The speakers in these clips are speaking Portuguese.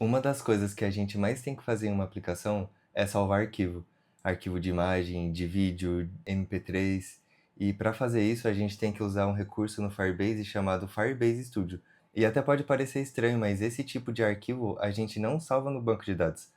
Uma das coisas que a gente mais tem que fazer em uma aplicação é salvar arquivo. Arquivo de imagem, de vídeo, MP3. E para fazer isso, a gente tem que usar um recurso no Firebase chamado Firebase Studio. E até pode parecer estranho, mas esse tipo de arquivo a gente não salva no banco de dados.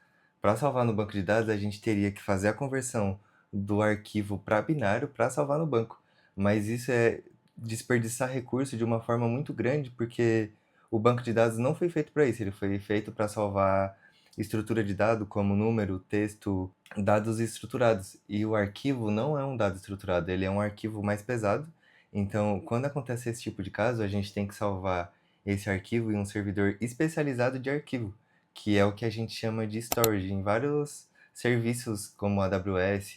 Para salvar no banco de dados, a gente teria que fazer a conversão do arquivo para binário para salvar no banco. Mas isso é desperdiçar recurso de uma forma muito grande, porque o banco de dados não foi feito para isso, ele foi feito para salvar estrutura de dado como número, texto, dados estruturados. E o arquivo não é um dado estruturado, ele é um arquivo mais pesado. Então, quando acontece esse tipo de caso, a gente tem que salvar esse arquivo em um servidor especializado de arquivo, que é o que a gente chama de storage. Em vários serviços como a AWS,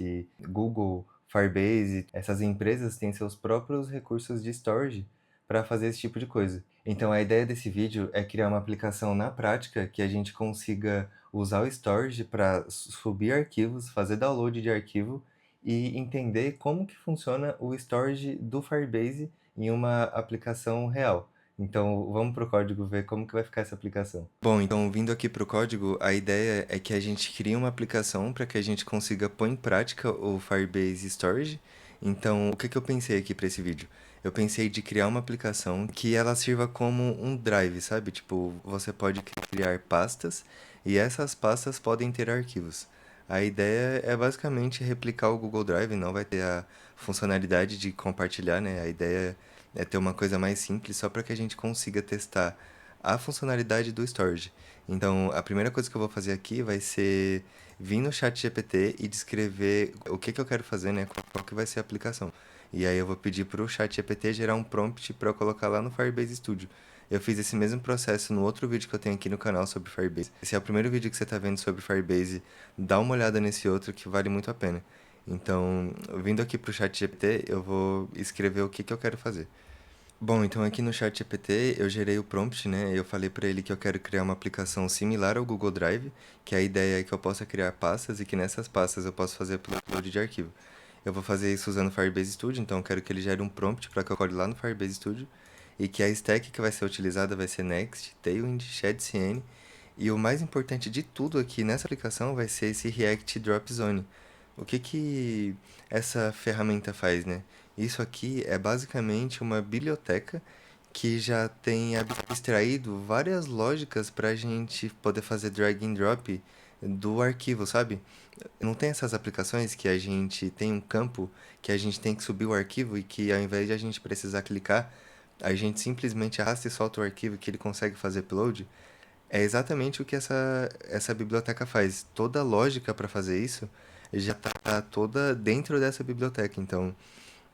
Google, Firebase, essas empresas têm seus próprios recursos de storage para fazer esse tipo de coisa. Então a ideia desse vídeo é criar uma aplicação na prática que a gente consiga usar o storage para subir arquivos, fazer download de arquivo e entender como que funciona o storage do Firebase em uma aplicação real. Então vamos para o código ver como que vai ficar essa aplicação. Bom, então vindo aqui para o código, a ideia é que a gente crie uma aplicação para que a gente consiga pôr em prática o Firebase Storage. Então, o que que eu pensei aqui para esse vídeo? Eu pensei de criar uma aplicação que ela sirva como um drive, sabe? Tipo, você pode criar pastas e essas pastas podem ter arquivos. A ideia é basicamente replicar o Google Drive, não vai ter a funcionalidade de compartilhar, né? A ideia é ter uma coisa mais simples só para que a gente consiga testar a funcionalidade do storage. Então, a primeira coisa que eu vou fazer aqui vai ser vir no chat GPT e descrever o que eu quero fazer, né? Qual que vai ser a aplicação. E aí eu vou pedir para o chat GPT gerar um prompt para eu colocar lá no Firebase Studio. Eu fiz esse mesmo processo no outro vídeo que eu tenho aqui no canal sobre Firebase. Esse é o primeiro vídeo que você está vendo sobre Firebase. Dá uma olhada nesse outro que vale muito a pena. Então, vindo aqui para o chat GPT, eu vou escrever o que eu quero fazer. Bom, então aqui no chat GPT eu gerei o prompt, né? Eu falei para ele que eu quero criar uma aplicação similar ao Google Drive, que a ideia é que eu possa criar pastas e que nessas pastas eu possa fazer upload de arquivo. Eu vou fazer isso usando o Firebase Studio, então eu quero que ele gere um prompt para que eu code lá no Firebase Studio e que a stack que vai ser utilizada vai ser Next, Tailwind, ShadCN e o mais importante de tudo aqui nessa aplicação vai ser esse React Drop Zone. O que que essa ferramenta faz, né? Isso aqui é basicamente uma biblioteca que já tem abstraído várias lógicas para a gente poder fazer drag and drop do arquivo, sabe? Não tem essas aplicações que a gente tem um campo que a gente tem que subir o arquivo e que ao invés de a gente precisar clicar, a gente simplesmente arrasta e solta o arquivo que ele consegue fazer upload? É exatamente o que essa biblioteca faz. Toda a lógica para fazer isso já está toda dentro dessa biblioteca. Então,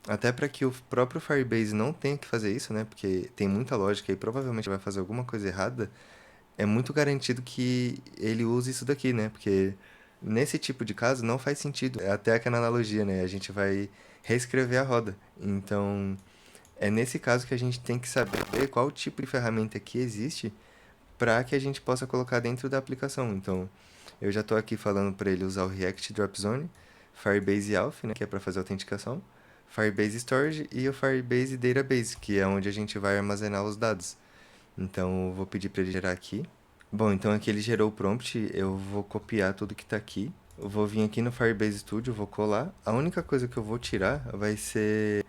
até para que o próprio Firebase não tenha que fazer isso, né? Porque tem muita lógica e provavelmente vai fazer alguma coisa errada, é muito garantido que ele use isso daqui, né? Porque nesse tipo de caso não faz sentido. É até aquela analogia, né? A gente vai reescrever a roda. Então, é nesse caso que a gente tem que saber qual tipo de ferramenta que existe para que a gente possa colocar dentro da aplicação. Então, eu já estou aqui falando para ele usar o React Drop Zone, Firebase Auth, né, que é para fazer autenticação, Firebase Storage e o Firebase Database, que é onde a gente vai armazenar os dados. Então, eu vou pedir para ele gerar aqui. Bom, então aqui ele gerou o prompt, eu vou copiar tudo que está aqui. Eu vou vir aqui no Firebase Studio, vou colar. A única coisa que eu vou tirar vai ser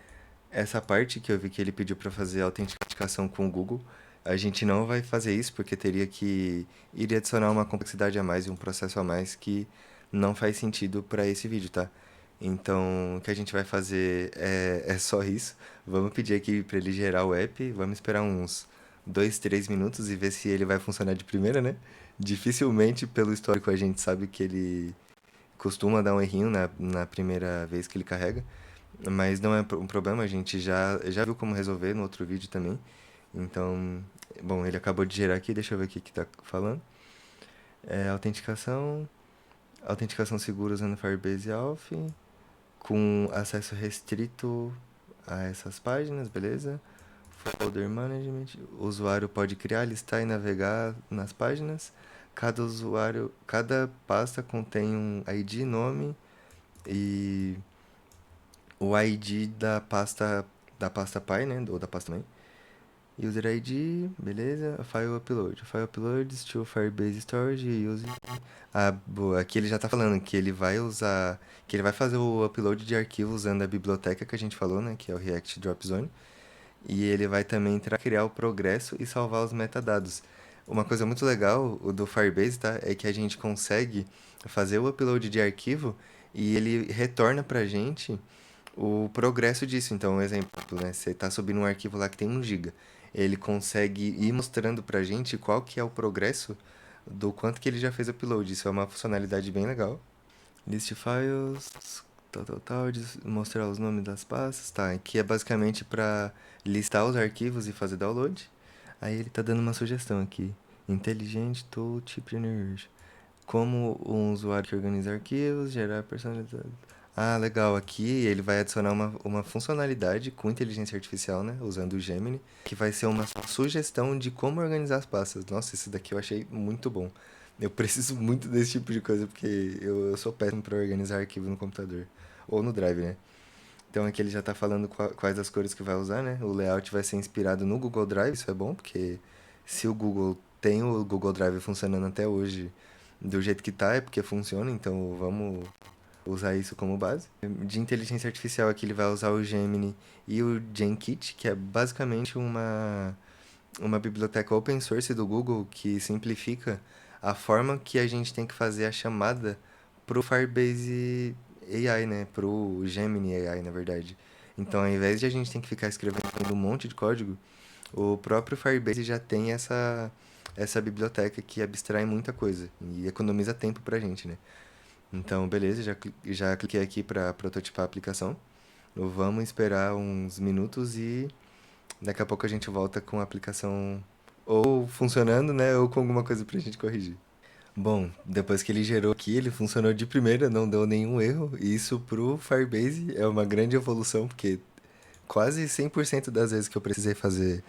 essa parte que eu vi que ele pediu para fazer a autenticação com o Google. A gente não vai fazer isso porque teria que iria adicionar uma complexidade a mais e um processo a mais que não faz sentido para esse vídeo, tá? Então, o que a gente vai fazer é só isso. Vamos pedir aqui para ele gerar o app, vamos esperar uns 2, 3 minutos e ver se ele vai funcionar de primeira, né? Dificilmente, pelo histórico, a gente sabe que ele costuma dar um errinho na primeira vez que ele carrega. Mas não é um problema, a gente já viu como resolver no outro vídeo também. Então, bom, ele acabou de gerar aqui, deixa eu ver o que que tá falando. Autenticação, autenticação segura usando Firebase Auth, com acesso restrito a essas páginas, beleza? Folder Management, o usuário pode criar, listar e navegar nas páginas. Cada pasta contém um ID, nome e o ID da pasta pai, né, ou da pasta mãe. User ID, beleza. File upload. File uploads to Firebase Storage use. Ah, boa. Aqui ele já tá falando que ele vai usar, que ele vai fazer o upload de arquivos usando a biblioteca que a gente falou, né, que é o React Drop Zone. E ele vai também entrar, criar o progresso e salvar os metadados. Uma coisa muito legal o do Firebase, tá? É que a gente consegue fazer o upload de arquivo e ele retorna pra gente o progresso disso. Então, um exemplo, né? Você está subindo um arquivo lá que tem 1 GB. Ele consegue ir mostrando pra gente qual que é o progresso do quanto que ele já fez upload. Isso é uma funcionalidade bem legal. List files, tal, tal, tal, mostrar os nomes das pastas, tá? Aqui é basicamente para listar os arquivos e fazer download. Aí ele tá dando uma sugestão aqui. Intelligent Tooltip Generation. Como um usuário que organiza arquivos, gerar personalizado. Ah, legal. Aqui ele vai adicionar uma funcionalidade com inteligência artificial, né? Usando o Gemini, que vai ser uma sugestão de como organizar as pastas. Nossa, esse daqui eu achei muito bom. Eu preciso muito desse tipo de coisa, porque eu sou péssimo para organizar arquivo no computador. Ou no Drive, né? Então aqui ele já tá falando quais as cores que vai usar, né? O layout vai ser inspirado no Google Drive, isso é bom, porque se o Google tem o Google Drive funcionando até hoje do jeito que tá, é porque funciona, então vamos usar isso como base. De inteligência artificial aqui ele vai usar o Gemini e o GenKit, que é basicamente uma biblioteca open source do Google que simplifica a forma que a gente tem que fazer a chamada pro Firebase AI, né? Pro Gemini AI, na verdade. Então, ao invés de a gente ter que ficar escrevendo um monte de código, o próprio Firebase já tem essa biblioteca que abstrai muita coisa e economiza tempo pra gente, né? Então, beleza, já cliquei aqui para prototipar a aplicação. Vamos esperar uns minutos e daqui a pouco a gente volta com a aplicação ou funcionando, né, ou com alguma coisa pra gente corrigir. Bom, depois que ele gerou aqui, ele funcionou de primeira, não deu nenhum erro. E isso pro Firebase é uma grande evolução, porque quase 100% das vezes que eu precisei fazer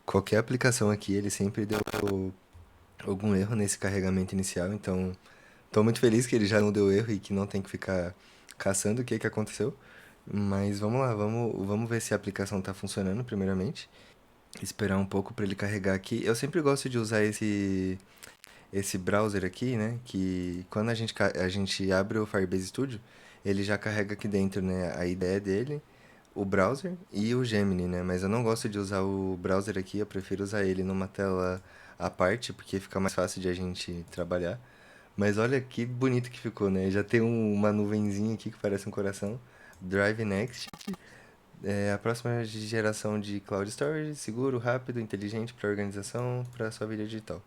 qualquer aplicação aqui, ele sempre deu algum erro nesse carregamento inicial. Então, tô muito feliz que ele já não deu erro e que não tem que ficar caçando o que que aconteceu. Mas vamos lá, vamos ver se a aplicação está funcionando primeiramente. Esperar um pouco para ele carregar aqui. Eu sempre gosto de usar esse browser aqui, né? Que quando a gente abre o Firebase Studio, ele já carrega aqui dentro, né? A ideia dele, o browser e o Gemini, né? Mas eu não gosto de usar o browser aqui, eu prefiro usar ele numa tela à parte, porque fica mais fácil de a gente trabalhar. Mas olha que bonito que ficou, né? Já tem uma nuvenzinha aqui que parece um coração. Drive Next. É a próxima geração de cloud storage, seguro, rápido, inteligente para organização, para sua vida digital.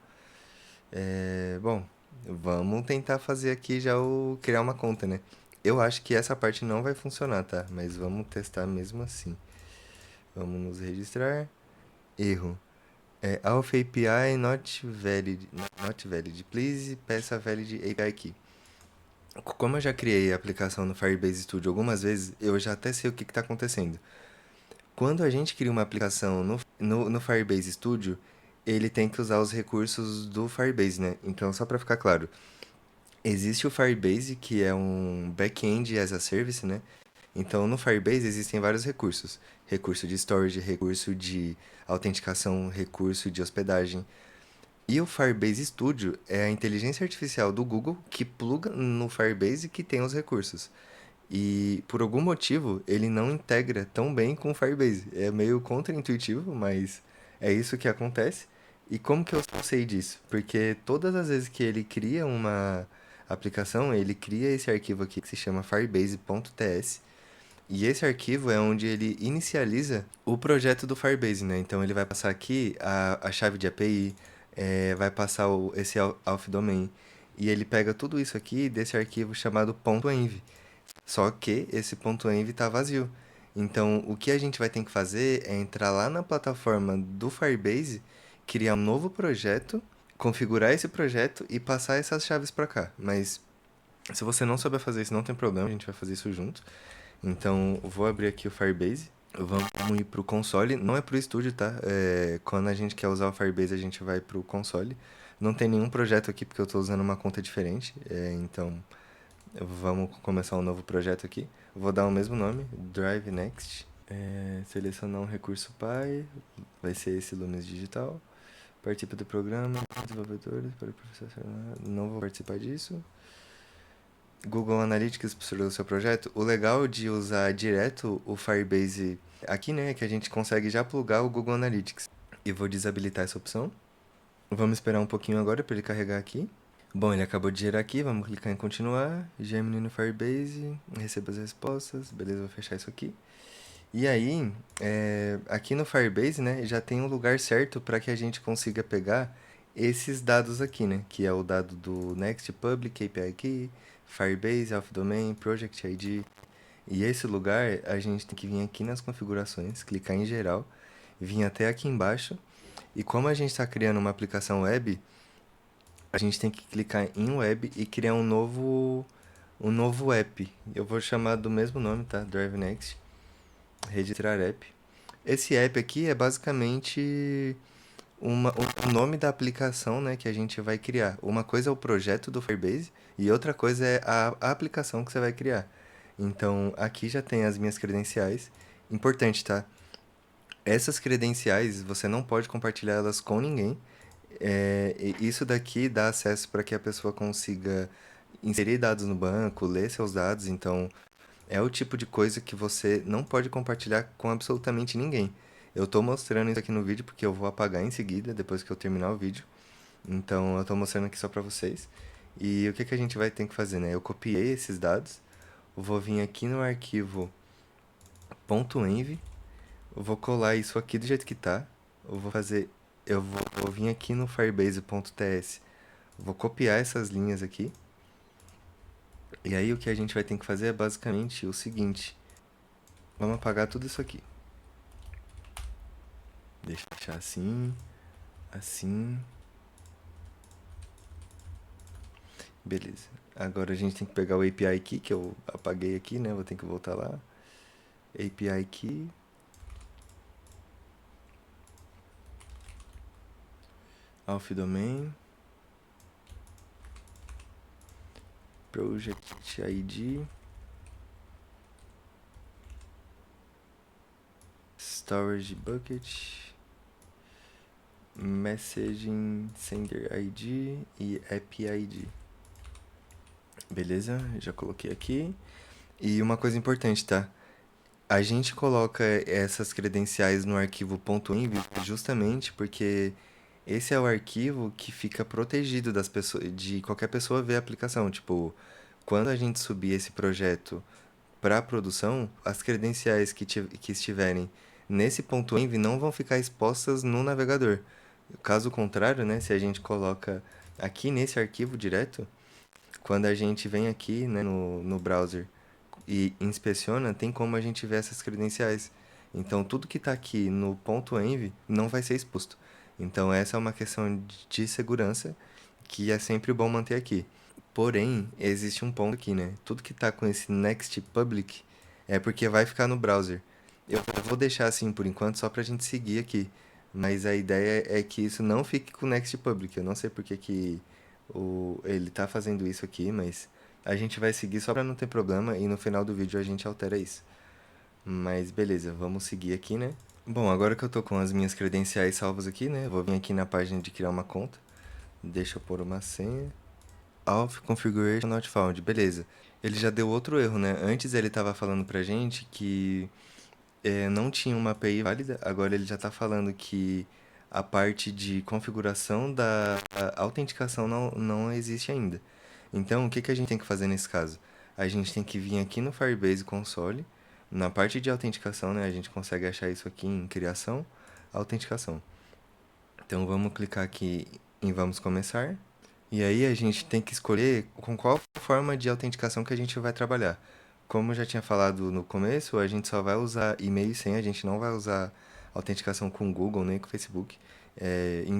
Bom, vamos tentar fazer aqui já o criar uma conta, né? Eu acho que essa parte não vai funcionar, tá? Mas vamos testar mesmo assim. Vamos nos registrar. Erro. Auth API not valid. Not valid. Please peça a valid API key. Como eu já criei a aplicação no Firebase Studio algumas vezes, eu já até sei o que está acontecendo. Quando a gente cria uma aplicação no Firebase Studio, ele tem que usar os recursos do Firebase, né? Então, só para ficar claro, existe o Firebase, que é um back-end as a service, né? Então, no Firebase existem vários recursos. Recurso de storage, recurso de autenticação, recurso de hospedagem. E o Firebase Studio é a inteligência artificial do Google que pluga no Firebase que tem os recursos. E por algum motivo ele não integra tão bem com o Firebase. É meio contraintuitivo, mas é isso que acontece. E como que eu sei disso? Porque todas as vezes que ele cria uma aplicação, ele cria esse arquivo aqui que se chama firebase.ts. E esse arquivo é onde ele inicializa o projeto do Firebase, né? Então ele vai passar aqui a chave de API, vai passar esse auth domain. E ele pega tudo isso aqui desse arquivo chamado .env. Só que esse ponto .env está vazio. Então, o que a gente vai ter que fazer é entrar lá na plataforma do Firebase, criar um novo projeto, configurar esse projeto e passar essas chaves para cá. Mas se você não souber fazer isso, não tem problema, a gente vai fazer isso junto. Então, vou abrir aqui o Firebase. Vamos ir para o console. Não é para o estúdio, tá? Quando a gente quer usar o Firebase, a gente vai para o console. Não tem nenhum projeto aqui porque eu estou usando uma conta diferente. Então, vamos começar um novo projeto aqui. Vou dar o mesmo nome, Drive Next. Selecionar um recurso pai, vai ser esse Lumis Digital. Participa do programa, desenvolvedores, para o professor. Não vou participar disso. Google Analytics para o seu projeto. O legal de usar direto o Firebase aqui, né, é que a gente consegue já plugar o Google Analytics. E vou desabilitar essa opção. Vamos esperar um pouquinho agora para ele carregar aqui. Bom, ele acabou de gerar aqui, vamos clicar em continuar. Gemini no Firebase, receba as respostas. Beleza, vou fechar isso aqui. E aí, aqui no Firebase, né, já tem um lugar certo para que a gente consiga pegar esses dados aqui, né, que é o dado do Next Public, API Key, Firebase, Auth Domain, Project ID. E esse lugar a gente tem que vir aqui nas configurações, clicar em geral, vir até aqui embaixo. E como a gente está criando uma aplicação web, a gente tem que clicar em web e criar um novo app. Eu vou chamar do mesmo nome, tá? Drive Next. Registrar app. Esse app aqui é basicamente o nome da aplicação, né, que a gente vai criar. Uma coisa é o projeto do Firebase e outra coisa é a aplicação que você vai criar. Então, aqui já tem as minhas credenciais. Importante, tá? Essas credenciais você não pode compartilhar elas com ninguém. Isso daqui dá acesso para que a pessoa consiga inserir dados no banco, ler seus dados. Então, é o tipo de coisa que você não pode compartilhar com absolutamente ninguém. Eu estou mostrando isso aqui no vídeo porque eu vou apagar em seguida, depois que eu terminar o vídeo. Então, eu estou mostrando aqui só para vocês. E o que que a gente vai ter que fazer, né? Eu copiei esses dados, vou vir aqui no arquivo .env, vou colar isso aqui do jeito que tá. Eu vou vir aqui no firebase.ts, vou copiar essas linhas aqui. E aí o que a gente vai ter que fazer é basicamente o seguinte. Vamos apagar tudo isso aqui. Deixar assim, assim. Beleza. Agora a gente tem que pegar o API Key, que eu apaguei aqui, né? Vou ter que voltar lá. API Key. Auth Domain. Project ID. Storage Bucket. Messaging Sender ID e App ID. Beleza? Já coloquei aqui. E uma coisa importante, tá? A gente coloca essas credenciais no arquivo .env justamente porque esse é o arquivo que fica protegido das pessoas, de qualquer pessoa ver a aplicação. Tipo, quando a gente subir esse projeto para produção, as credenciais que estiverem nesse .env não vão ficar expostas no navegador. Caso contrário, né, se a gente coloca aqui nesse arquivo direto, quando a gente vem aqui, né, no browser e inspeciona, tem como a gente ver essas credenciais. Então, tudo que está aqui no .env não vai ser exposto. Então, essa é uma questão de segurança que é sempre bom manter aqui. Porém, existe um ponto aqui, né? Tudo que está com esse next public é porque vai ficar no browser. Eu vou deixar assim por enquanto só para a gente seguir aqui. Mas a ideia é que isso não fique com next public. Eu não sei porque que ele tá fazendo isso aqui, mas a gente vai seguir só para não ter problema e no final do vídeo a gente altera isso. Mas beleza, vamos seguir aqui, né? Bom, agora que eu tô com as minhas credenciais salvas aqui, né? Vou vir aqui na página de criar uma conta. Deixa eu pôr uma senha. Auth configuration not found. Beleza. Ele já deu outro erro, né? Antes ele tava falando pra gente que não tinha uma API válida. Agora ele já tá falando que a parte de configuração da autenticação não existe ainda. Então, o que que a gente tem que fazer nesse caso? A gente tem que vir aqui no Firebase Console, na parte de autenticação, né? A gente consegue achar isso aqui em criação, autenticação. Então, vamos clicar aqui em vamos começar. E aí a gente tem que escolher com qual forma de autenticação que a gente vai trabalhar. Como eu já tinha falado no começo, a gente só vai usar e-mail e senha, a gente não vai usar autenticação com o Google nem com o Facebook.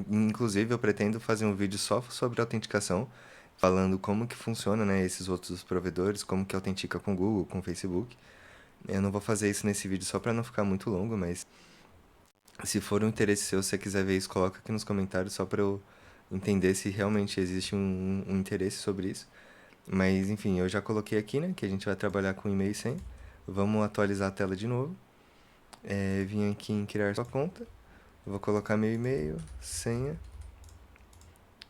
Inclusive, eu pretendo fazer um vídeo só sobre autenticação, falando como que funciona, né, esses outros provedores, como que autentica com o Google, com o Facebook. Eu não vou fazer isso nesse vídeo só para não ficar muito longo, mas se for um interesse seu, se você quiser ver isso, coloca aqui nos comentários só para eu entender se realmente existe um interesse sobre isso. Mas enfim, eu já coloquei aqui, né, que a gente vai trabalhar com e-mail e senha. Vamos atualizar a tela de novo. Vim aqui em criar sua conta, vou colocar meu e-mail, senha,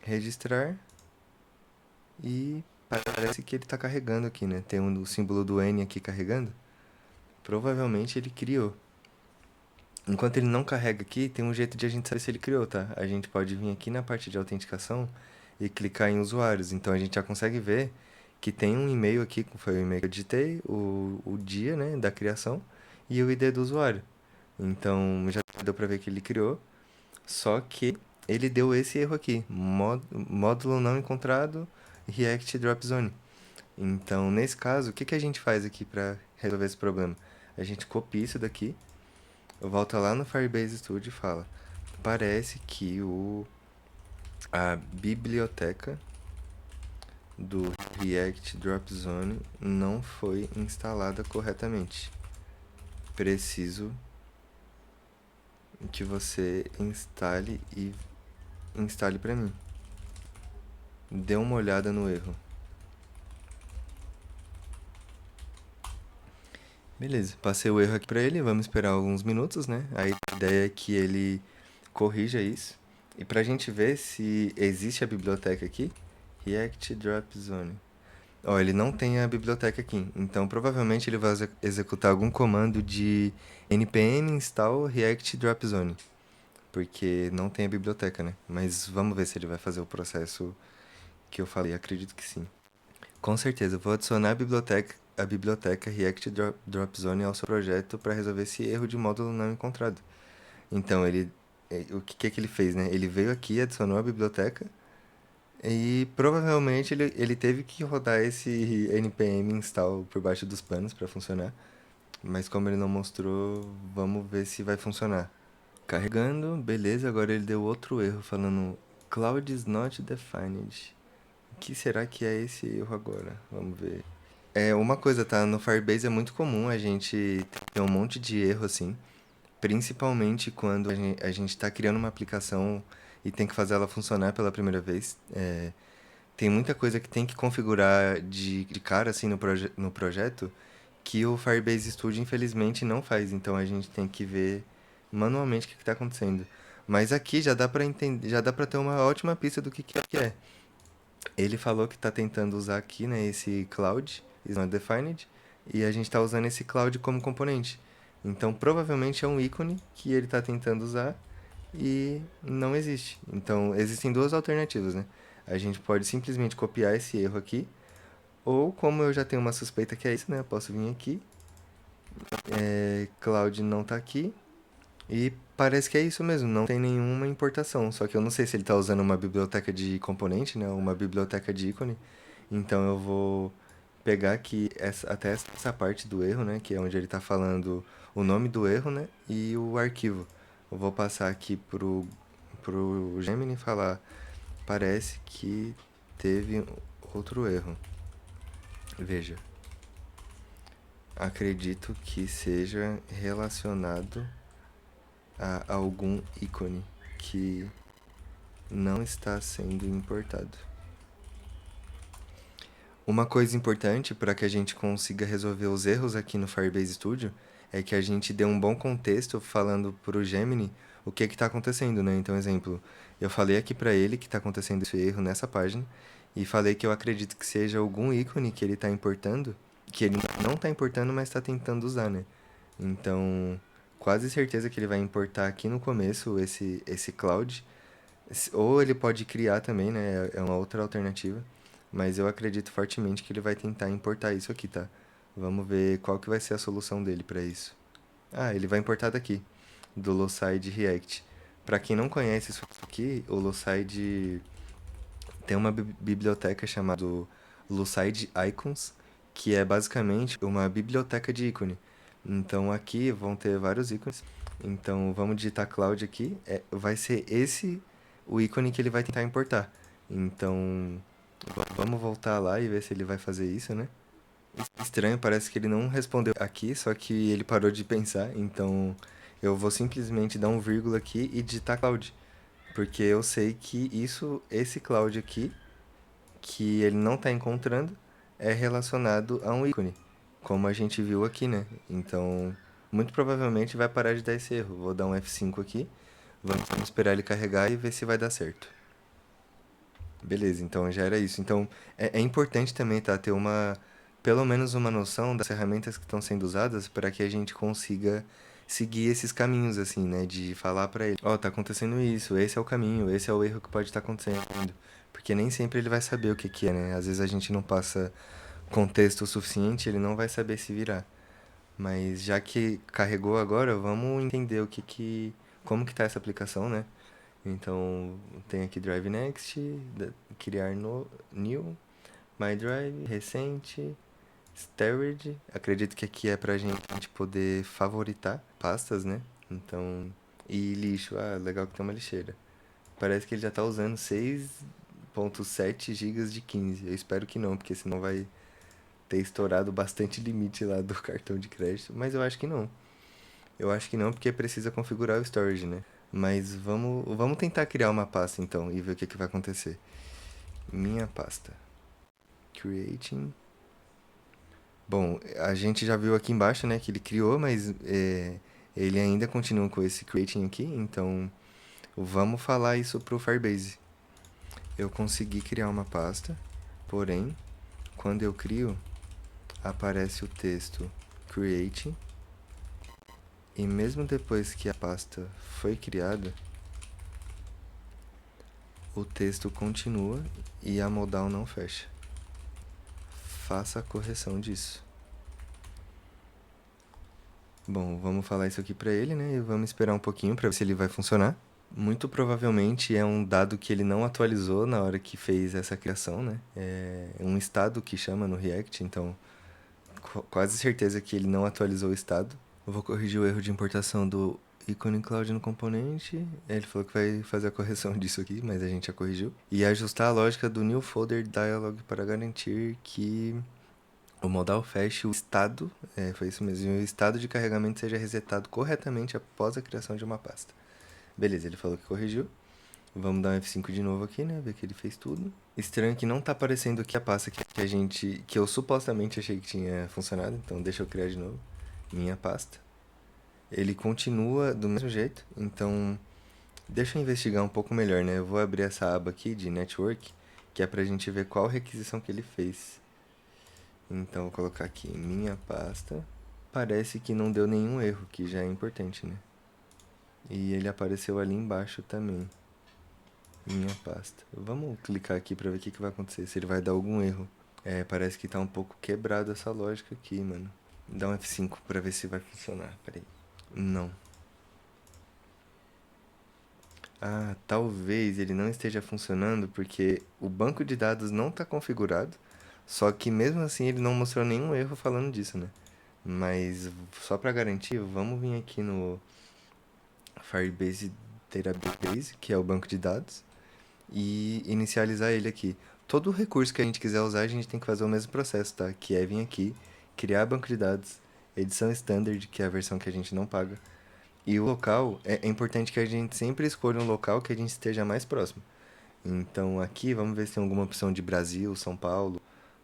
registrar e parece que ele está carregando aqui, né? Tem o símbolo do N aqui carregando. Provavelmente ele criou. Enquanto ele não carrega aqui, tem um jeito de a gente saber se ele criou, tá? A gente pode vir aqui na parte de autenticação e clicar em usuários. Então a gente já consegue ver que tem um e-mail aqui, que foi o e-mail que eu digitei, o dia, né, da criação e o ID do usuário. Então já deu para ver que ele criou, só que ele deu esse erro aqui, módulo não encontrado, React Drop Zone. Então, nesse caso, o que que a gente faz aqui para resolver esse problema? A gente copia isso daqui, volta lá no Firebase Studio e fala: parece que a biblioteca do React Drop Zone não foi instalada corretamente. Preciso que você instale para mim. Dê uma olhada no erro. Beleza, passei o erro aqui para ele, vamos esperar alguns minutos, né? A ideia é que ele corrija isso. E para a gente ver se existe a biblioteca aqui, React Drop Zone. Ó, ele não tem a biblioteca aqui, então provavelmente ele vai executar algum comando de npm install React Drop Zone, porque não tem a biblioteca, né? Mas vamos ver se ele vai fazer o processo que eu falei, acredito que sim. Com certeza, vou adicionar a biblioteca React Drop Zone ao seu projeto para resolver esse erro de módulo não encontrado. Então, o que que ele fez, né? Ele veio aqui, adicionou a biblioteca e provavelmente ele teve que rodar esse npm install por baixo dos panos para funcionar. Mas como ele não mostrou, vamos ver se vai funcionar. Carregando, beleza, agora ele deu outro erro falando Cloud is not defined. O que será que é esse erro agora? Vamos ver. Uma coisa, tá? No Firebase é muito comum a gente ter um monte de erro assim, principalmente quando a gente está criando uma aplicação e tem que fazer ela funcionar pela primeira vez. Tem muita coisa que tem que configurar de cara assim no projeto que o Firebase Studio infelizmente não faz. Então a gente tem que ver manualmente o que está acontecendo. Mas aqui já dá para entender, já dá para ter uma ótima pista do que é. Ele falou que está tentando usar aqui, né, esse cloud is not defined, e a gente está usando esse cloud como componente. Então, provavelmente é um ícone que ele está tentando usar e não existe. Então, existem duas alternativas, né? A gente pode simplesmente copiar esse erro aqui, ou como eu já tenho uma suspeita que é isso, né? Eu posso vir aqui, cloud não está aqui, e parece que é isso mesmo, não tem nenhuma importação. Só que eu não sei se ele está usando uma biblioteca de componente, né? Uma biblioteca de ícone. Então eu vou pegar aqui até essa parte do erro, né? Que é onde ele está falando o nome do erro, né? E o arquivo. Eu vou passar aqui pro Gemini e falar: parece que teve outro erro. Veja, acredito que seja relacionado a algum ícone que não está sendo importado. Uma coisa importante para que a gente consiga resolver os erros aqui no Firebase Studio é que a gente dê um bom contexto falando para o Gemini o que está acontecendo, né? Então, exemplo, eu falei aqui para ele que está acontecendo esse erro nessa página e falei que eu acredito que seja algum ícone que ele está importando, que ele não está importando, mas está tentando usar, né? Então, quase certeza que ele vai importar aqui no começo esse cloud. Ou ele pode criar também, né? É uma outra alternativa. Mas eu acredito fortemente que ele vai tentar importar isso aqui, tá? Vamos ver qual que vai ser a solução dele para isso. Ah, ele vai importar daqui, do Loside React. Para quem não conhece isso aqui, o Loside tem uma biblioteca chamada Lucide Icons, que é basicamente uma biblioteca de ícone. Então aqui vão ter vários ícones. Então vamos digitar cloud aqui, vai ser esse o ícone que ele vai tentar importar. Então vamos voltar lá e ver se ele vai fazer isso, né? Estranho, parece que ele não respondeu aqui, só que ele parou de pensar. Então eu vou simplesmente dar um vírgula aqui e digitar cloud, porque eu sei que esse cloud aqui que ele não está encontrando é relacionado a um ícone, como a gente viu aqui, né? Então, muito provavelmente vai parar de dar esse erro. Vou dar um F5 aqui, vamos esperar ele carregar e ver se vai dar certo. Beleza, então já era isso. Então é importante também, tá, ter pelo menos uma noção das ferramentas que estão sendo usadas para que a gente consiga seguir esses caminhos, assim, né? De falar para ele, ó, tá acontecendo isso, esse é o caminho, esse é o erro que pode estar acontecendo. Porque nem sempre ele vai saber o que que é, né? Às vezes a gente não passa contexto o suficiente, ele não vai saber se virar. Mas já que carregou agora, vamos entender como que tá essa aplicação, né? Então, tem aqui Drive Next, criar no, New, My Drive, recente, Storage. Acredito que aqui é pra gente poder favoritar pastas, né? Então, e lixo. Ah, legal que tem uma lixeira. Parece que ele já tá usando 6.7 gigas de 15. Eu espero que não, porque senão vai ter estourado bastante limite lá do cartão de crédito. Mas eu acho que não. Eu acho que não, porque precisa configurar o storage, né? Mas vamos tentar criar uma pasta então e ver o que, que vai acontecer. Minha pasta. Creating. Bom, a gente já viu aqui embaixo, né, que ele criou, mas ele ainda continua com esse creating aqui, então vamos falar isso pro Firebase. Eu consegui criar uma pasta, porém, quando eu crio, aparece o texto creating, e mesmo depois que a pasta foi criada, o texto continua e a modal não fecha. Faça a correção disso. Bom, vamos falar isso aqui pra ele, né? E vamos esperar um pouquinho pra ver se ele vai funcionar. Muito provavelmente é um dado que ele não atualizou na hora que fez essa criação, né? É um estado que chama no React, então quase certeza que ele não atualizou o estado. Eu vou corrigir o erro de importação do ícone cloud no componente. Ele falou que vai fazer a correção disso aqui, mas a gente já corrigiu. E ajustar a lógica do new folder dialog para garantir que o modal feche o estado, foi isso mesmo, e o estado de carregamento seja resetado corretamente após a criação de uma pasta. Beleza, ele falou que corrigiu. Vamos dar um F5 de novo aqui, né? Ver que ele fez tudo. Estranho que não tá aparecendo aqui a pasta que eu supostamente achei que tinha funcionado, então deixa eu criar de novo. Minha pasta. Ele continua do mesmo jeito, então deixa eu investigar um pouco melhor, né? Eu vou abrir essa aba aqui de network, que é pra gente ver qual requisição que ele fez. Então, vou colocar aqui minha pasta. Parece que não deu nenhum erro, que já é importante, né? E ele apareceu ali embaixo também. Minha pasta. Vamos clicar aqui pra ver o que, que vai acontecer, se ele vai dar algum erro. Parece que tá um pouco quebrado essa lógica aqui, mano. Dá um F5 pra ver se vai funcionar. Peraí. Não. Ah, talvez ele não esteja funcionando porque o banco de dados não está configurado. Só que mesmo assim ele não mostrou nenhum erro falando disso, né? Mas só para garantir, vamos vir aqui no Firebase Database, que é o banco de dados, e inicializar ele aqui. Todo recurso que a gente quiser usar, a gente tem que fazer o mesmo processo, tá? Que é vir aqui, criar banco de dados, edição standard, que é a versão que a gente não paga. E o local, é importante que a gente sempre escolha um local que a gente esteja mais próximo. Então aqui, vamos ver se tem alguma opção de Brasil, São Paulo.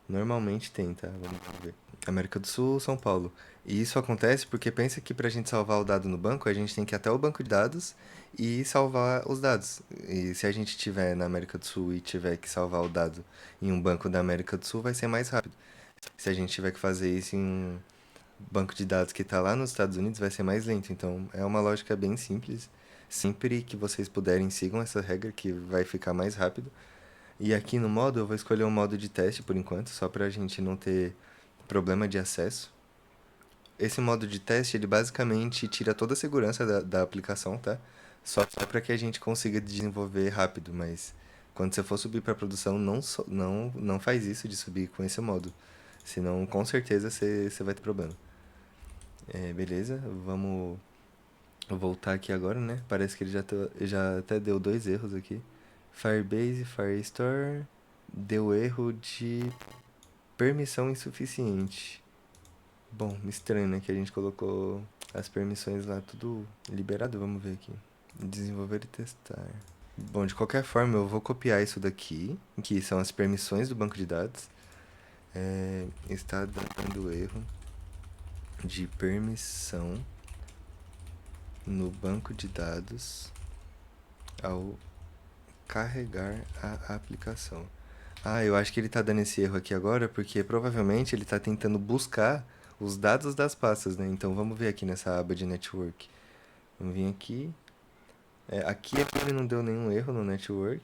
Normalmente tem, tá? Vamos ver. América do Sul, São Paulo. E isso acontece porque pensa que para a gente salvar o dado no banco, a gente tem que ir até o banco de dados e salvar os dados. E se a gente estiver na América do Sul e tiver que salvar o dado em um banco da América do Sul, vai ser mais rápido. Se a gente tiver que fazer isso em um banco de dados que está lá nos Estados Unidos, vai ser mais lento. Então é uma lógica bem simples. Sempre que vocês puderem, sigam essa regra que vai ficar mais rápido. E aqui no modo, eu vou escolher um modo de teste por enquanto, só para a gente não ter problema de acesso. Esse modo de teste, ele basicamente tira toda a segurança da aplicação, tá? Só para que a gente consiga desenvolver rápido, mas quando você for subir para produção, não faz isso de subir com esse modo. Senão, com certeza, você vai ter problema. Beleza, vamos voltar aqui agora, né? Parece que ele já até deu dois erros aqui. Firebase, Firestore, deu erro de permissão insuficiente. Bom, estranho, né? Que a gente colocou as permissões lá tudo liberado. Vamos ver aqui. Desenvolver e testar. Bom, de qualquer forma, eu vou copiar isso daqui, que são as permissões do banco de dados. Está dando erro de permissão no banco de dados ao carregar a aplicação. Ah, eu acho que ele tá dando esse erro aqui agora porque provavelmente ele tá tentando buscar os dados das pastas, né? Então vamos ver aqui nessa aba de network. Vamos vir aqui. Aqui ele não deu nenhum erro no network,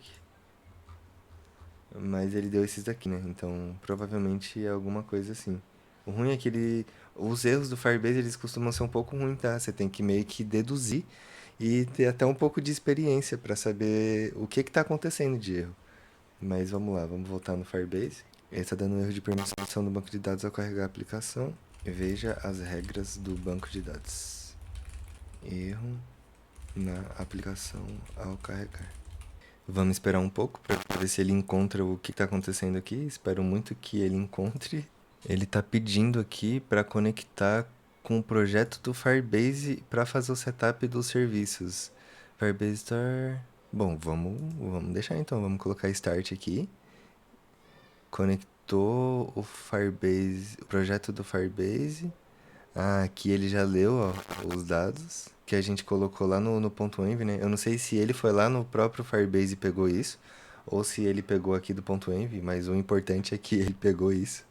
mas ele deu esses daqui, né? Então provavelmente é alguma coisa assim. O ruim é que os erros do Firebase eles costumam ser um pouco ruins, tá? Você tem que meio que deduzir e ter até um pouco de experiência para saber o que está acontecendo de erro. Mas vamos lá, vamos voltar no Firebase. Ele está dando erro de permissão do banco de dados ao carregar a aplicação. Veja as regras do banco de dados. Erro na aplicação ao carregar. Vamos esperar um pouco para ver se ele encontra o que está acontecendo aqui. Espero muito que ele encontre. Ele está pedindo aqui para conectar com o projeto do Firebase para fazer o setup dos serviços. Firebase Store. Bom, vamos deixar então. Vamos colocar Start aqui. Conectou o Firebase, o projeto do Firebase. Ah, aqui ele já leu, ó, os dados que a gente colocou lá no ponto .env, né? Eu não sei se ele foi lá no próprio Firebase e pegou isso, ou se ele pegou aqui do ponto .env, mas o importante é que ele pegou isso.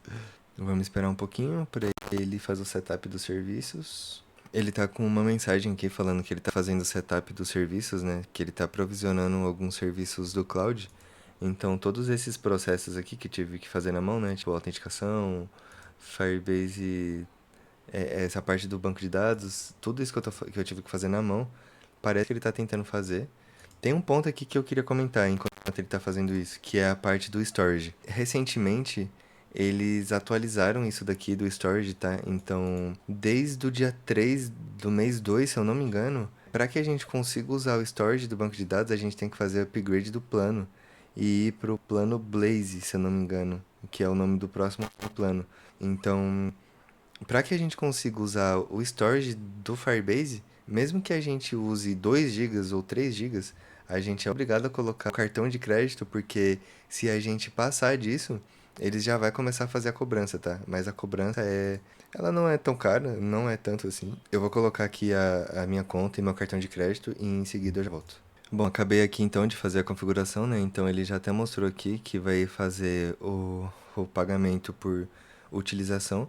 Vamos esperar um pouquinho para ele fazer o setup dos serviços. Ele tá com uma mensagem aqui falando que ele tá fazendo o setup dos serviços, né? Que ele tá provisionando alguns serviços do cloud. Então, todos esses processos aqui que tive que fazer na mão, né? Tipo, autenticação, Firebase, essa parte do banco de dados, tudo isso que eu tive que fazer na mão, parece que ele tá tentando fazer. Tem um ponto aqui que eu queria comentar enquanto ele está fazendo isso, que é a parte do storage. Recentemente, eles atualizaram isso daqui do storage, tá? Então, desde o dia 3 do mês 2, se eu não me engano, para que a gente consiga usar o storage do banco de dados, a gente tem que fazer upgrade do plano e ir pro plano Blaze, se eu não me engano, que é o nome do próximo plano. Então, para que a gente consiga usar o storage do Firebase, mesmo que a gente use 2 gigas ou 3 gigas, a gente é obrigado a colocar o cartão de crédito, porque se a gente passar disso, eles já vai começar a fazer a cobrança, tá? Mas a cobrança ela não é tão cara, não é tanto assim. Eu vou colocar aqui a minha conta e meu cartão de crédito e em seguida eu já volto. Bom, acabei aqui então de fazer a configuração, né? Então ele já até mostrou aqui que vai fazer o pagamento por utilização.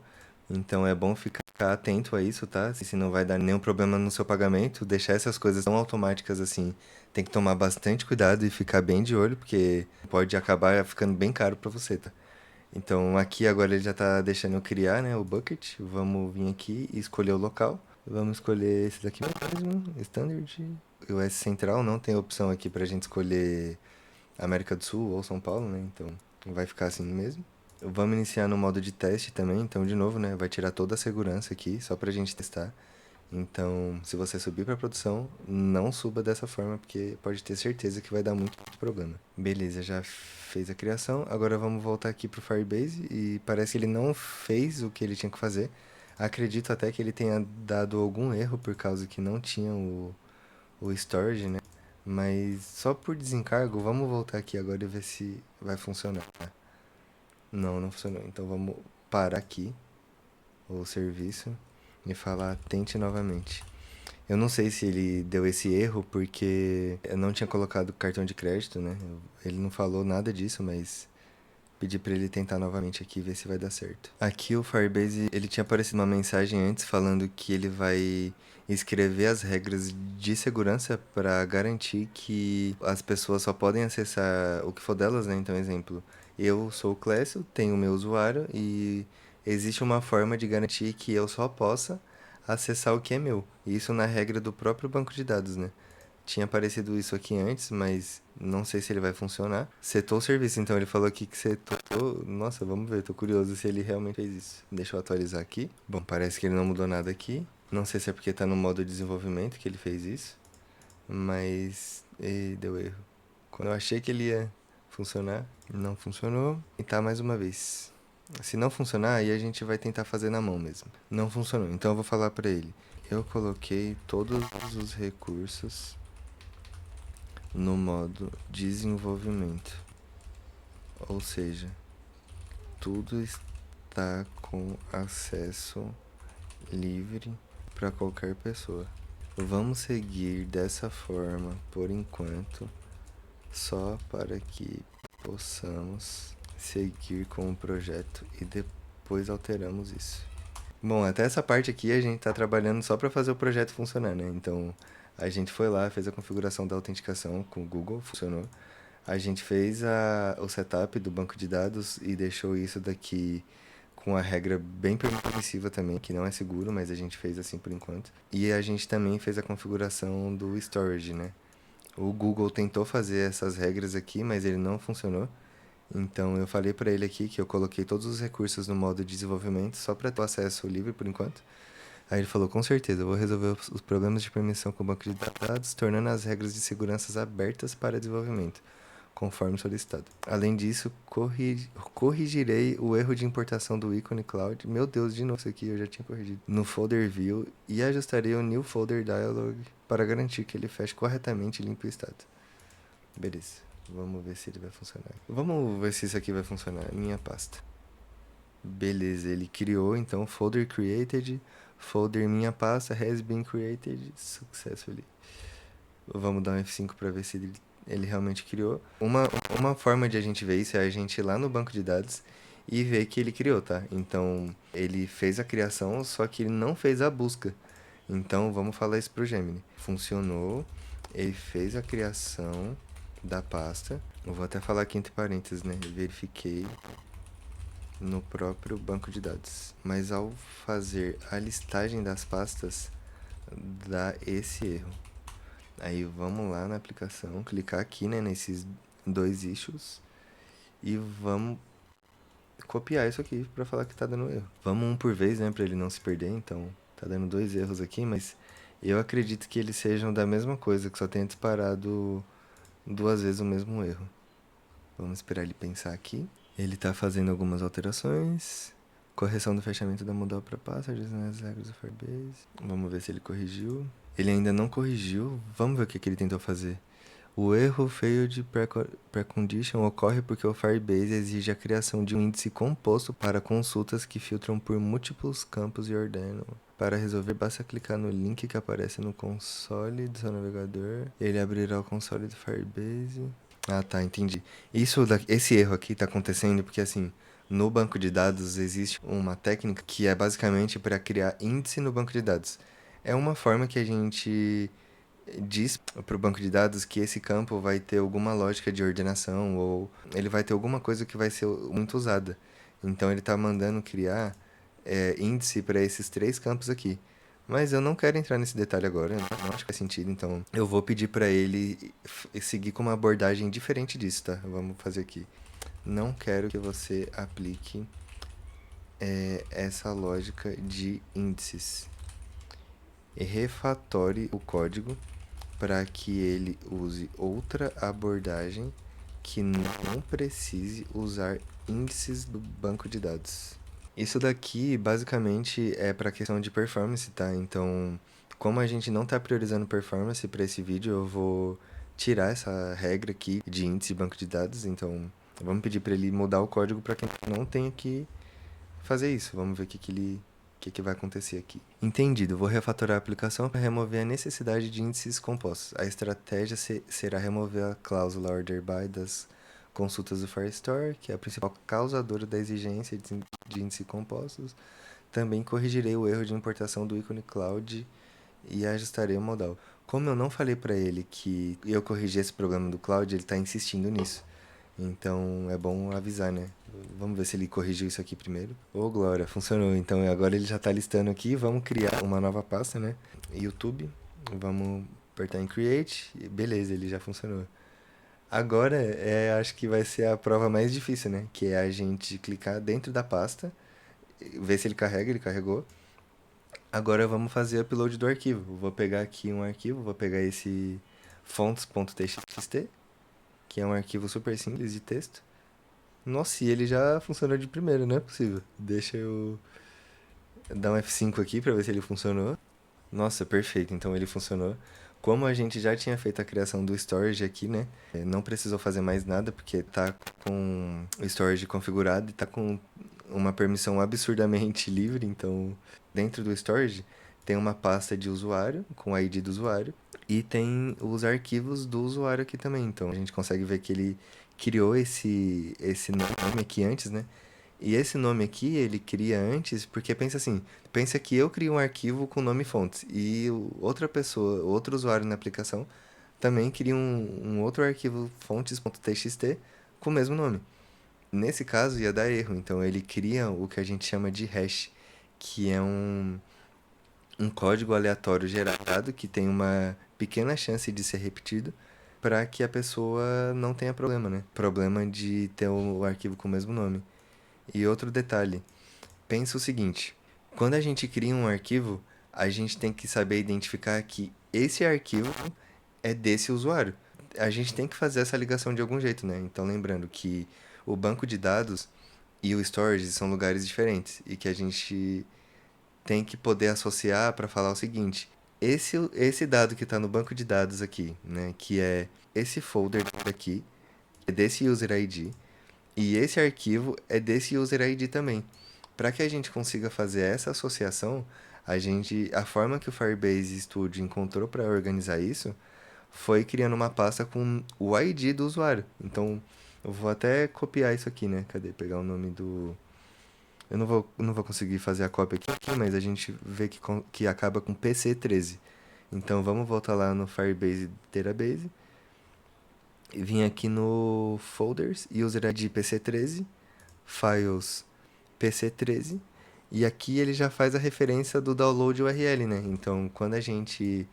Então é bom ficar atento a isso, tá? Se não vai dar nenhum problema no seu pagamento, deixar essas coisas tão automáticas assim. Tem que tomar bastante cuidado e ficar bem de olho, porque pode acabar ficando bem caro pra você, tá? Então aqui agora ele já tá deixando eu criar, né, o bucket. Vamos vir aqui e escolher o local. Vamos escolher esse daqui mesmo, Standard. O S Central não tem opção aqui pra gente escolher América do Sul ou São Paulo, né? Então vai ficar assim mesmo. Vamos iniciar no modo de teste também, então de novo, né? Vai tirar toda a segurança aqui, só pra gente testar. Então, se você subir para produção, não suba dessa forma, porque pode ter certeza que vai dar muito problema. Beleza, já fez a criação. Agora vamos voltar aqui pro Firebase e parece que ele não fez o que ele tinha que fazer. Acredito até que ele tenha dado algum erro por causa que não tinha o storage, né? Mas só por desencargo, vamos voltar aqui agora e ver se vai funcionar. Não, não funcionou. Então vamos parar aqui o serviço e falar tente novamente. Eu não sei se ele deu esse erro porque eu não tinha colocado cartão de crédito, né? Ele não falou nada disso, mas pedi para ele tentar novamente aqui e ver se vai dar certo. Aqui o Firebase, ele tinha aparecido uma mensagem antes falando que ele vai escrever as regras de segurança para garantir que as pessoas só podem acessar o que for delas, né? Então, exemplo, eu sou o Clécio, tenho o meu usuário e existe uma forma de garantir que eu só possa acessar o que é meu. Isso na regra do próprio banco de dados, né? Tinha aparecido isso aqui antes, mas não sei se ele vai funcionar. Setou o serviço, então ele falou aqui que setou. Nossa, vamos ver, tô curioso se ele realmente fez isso. Deixa eu atualizar aqui. Bom, parece que ele não mudou nada aqui. Não sei se é porque tá no modo desenvolvimento que ele fez isso, mas deu erro. Quando eu achei que ele ia funcionar, não funcionou. E tá mais uma vez. Se não funcionar, aí a gente vai tentar fazer na mão mesmo. Não funcionou, então eu vou falar pra ele. Eu coloquei todos os recursos no modo desenvolvimento, ou seja, tudo está com acesso livre para qualquer pessoa. Vamos seguir dessa forma por enquanto, só para que possamos seguir com o projeto e depois alteramos isso. Bom, até essa parte aqui a gente tá trabalhando só para fazer o projeto funcionar, né? Então, a gente foi lá, fez a configuração da autenticação com o Google, funcionou. A gente fez o setup do banco de dados e deixou isso daqui com a regra bem permissiva também, que não é seguro, mas a gente fez assim por enquanto. E a gente também fez a configuração do storage, né? O Google tentou fazer essas regras aqui, mas ele não funcionou. Então eu falei para ele aqui que eu coloquei todos os recursos no modo de desenvolvimento só para ter acesso livre por enquanto. Aí ele falou: com certeza, eu vou resolver os problemas de permissão com o banco de dados, tornando as regras de segurança abertas para desenvolvimento, conforme solicitado. Além disso, corrigirei o erro de importação do ícone Cloud. Meu Deus, de novo isso aqui eu já tinha corrigido. No folder view e ajustarei o new folder dialog para garantir que ele feche corretamente e limpe o estado. Beleza. Vamos ver se ele vai funcionar. Vamos ver se isso aqui vai funcionar. Minha pasta. Beleza, ele criou então folder created, folder minha pasta has been created successfully. Vamos dar um F5 para ver se ele realmente criou. Uma forma de a gente ver isso é a gente ir lá no banco de dados e ver que ele criou, tá? Então, ele fez a criação, só que ele não fez a busca. Então, vamos falar isso pro Gemini. Funcionou, ele fez a criação da pasta. Eu vou até falar aqui entre parênteses, né? Verifiquei no próprio banco de dados. Mas ao fazer a listagem das pastas, dá esse erro. Aí vamos lá na aplicação, clicar aqui, né, nesses dois issues e vamos copiar isso aqui para falar que tá dando erro. Vamos um por vez, né, para ele não se perder. Então, tá dando dois erros aqui, mas eu acredito que eles sejam da mesma coisa, que só tenha disparado duas vezes o mesmo erro. Vamos esperar ele pensar aqui. Ele tá fazendo algumas alterações. Correção do fechamento da modal para passagens nas regras do Firebase. Vamos ver se ele corrigiu. Ele ainda não corrigiu. Vamos ver o que ele tentou fazer. O erro failed precondition ocorre porque o Firebase exige a criação de um índice composto para consultas que filtram por múltiplos campos e ordenam. Para resolver, basta clicar no link que aparece no console do seu navegador. Ele abrirá o console do Firebase. Ah, tá, entendi. Esse erro aqui tá acontecendo porque, assim, no banco de dados existe uma técnica que é basicamente para criar índice no banco de dados. É uma forma que a gente diz para o banco de dados que esse campo vai ter alguma lógica de ordenação ou ele vai ter alguma coisa que vai ser muito usada. Então ele está mandando criar índice para esses três campos aqui. Mas eu não quero entrar nesse detalhe agora, não acho que faz sentido, então eu vou pedir para ele seguir com uma abordagem diferente disso, tá? Vamos fazer aqui. Não quero que você aplique essa lógica de índices. E refatore o código para que ele use outra abordagem que não precise usar índices do banco de dados. Isso daqui basicamente é para questão de performance, tá? Então, como a gente não está priorizando performance para esse vídeo, eu vou tirar essa regra aqui de índice de banco de dados. Então, vamos pedir para ele mudar o código para que não tenha que fazer isso. Vamos ver o que vai acontecer aqui. Entendido. Vou refatorar a aplicação para remover a necessidade de índices compostos. A estratégia será remover a cláusula order by das consultas do Firestore, que é a principal causadora da exigência de índices compostos. Também corrigirei o erro de importação do ícone Cloud e ajustarei o modal. Como eu não falei para ele que eu corrigi esse problema do Cloud, ele está insistindo nisso. Então é bom avisar, né? Vamos ver se ele corrigiu isso aqui primeiro. Ô, Glória, funcionou. Então agora ele já está listando aqui. Vamos criar uma nova pasta, né? YouTube. Vamos apertar em Create. Beleza, ele já funcionou. Agora acho que vai ser a prova mais difícil, né? Que é a gente clicar dentro da pasta, ver se ele carrega, ele carregou. Agora vamos fazer o upload do arquivo. Vou pegar aqui um arquivo, vou pegar esse fonts.txt, que é um arquivo super simples de texto. Nossa, e ele já funcionou de primeira, não é possível. Deixa eu dar um F5 aqui pra ver se ele funcionou. Nossa, perfeito, então ele funcionou. Como a gente já tinha feito a criação do storage aqui, né? Não precisou fazer mais nada, porque tá com o storage configurado e tá com uma permissão absurdamente livre. Então, dentro do storage, tem uma pasta de usuário, com o ID do usuário, e tem os arquivos do usuário aqui também. Então a gente consegue ver que ele criou esse nome aqui antes, né? E esse nome aqui ele cria antes, porque pensa assim, pensa que eu crio um arquivo com nome fontes e outra pessoa, outro usuário na aplicação também cria um outro arquivo fontes.txt com o mesmo nome. Nesse caso ia dar erro, então ele cria o que a gente chama de hash, que é um código aleatório gerado que tem uma pequena chance de ser repetido para que a pessoa não tenha problema, né? Problema de ter o arquivo com o mesmo nome. E outro detalhe, pensa o seguinte, quando a gente cria um arquivo, a gente tem que saber identificar que esse arquivo é desse usuário. A gente tem que fazer essa ligação de algum jeito, né? Então lembrando que o banco de dados e o storage são lugares diferentes e que a gente tem que poder associar para falar o seguinte: esse dado que está no banco de dados aqui, né, que é esse folder aqui, é desse user ID, e esse arquivo é desse user ID também. Para que a gente consiga fazer essa associação, a forma que o Firebase Studio encontrou para organizar isso foi criando uma pasta com o ID do usuário. Então, eu vou até copiar isso aqui, né? Cadê? Pegar o nome do. Eu não vou conseguir fazer a cópia aqui, mas a gente vê que acaba com PC13. Então vamos voltar lá no Firebase Database. E vim aqui no Folders, User ID PC13, Files PC13. E aqui ele já faz a referência do download URL, né? Então quando a gente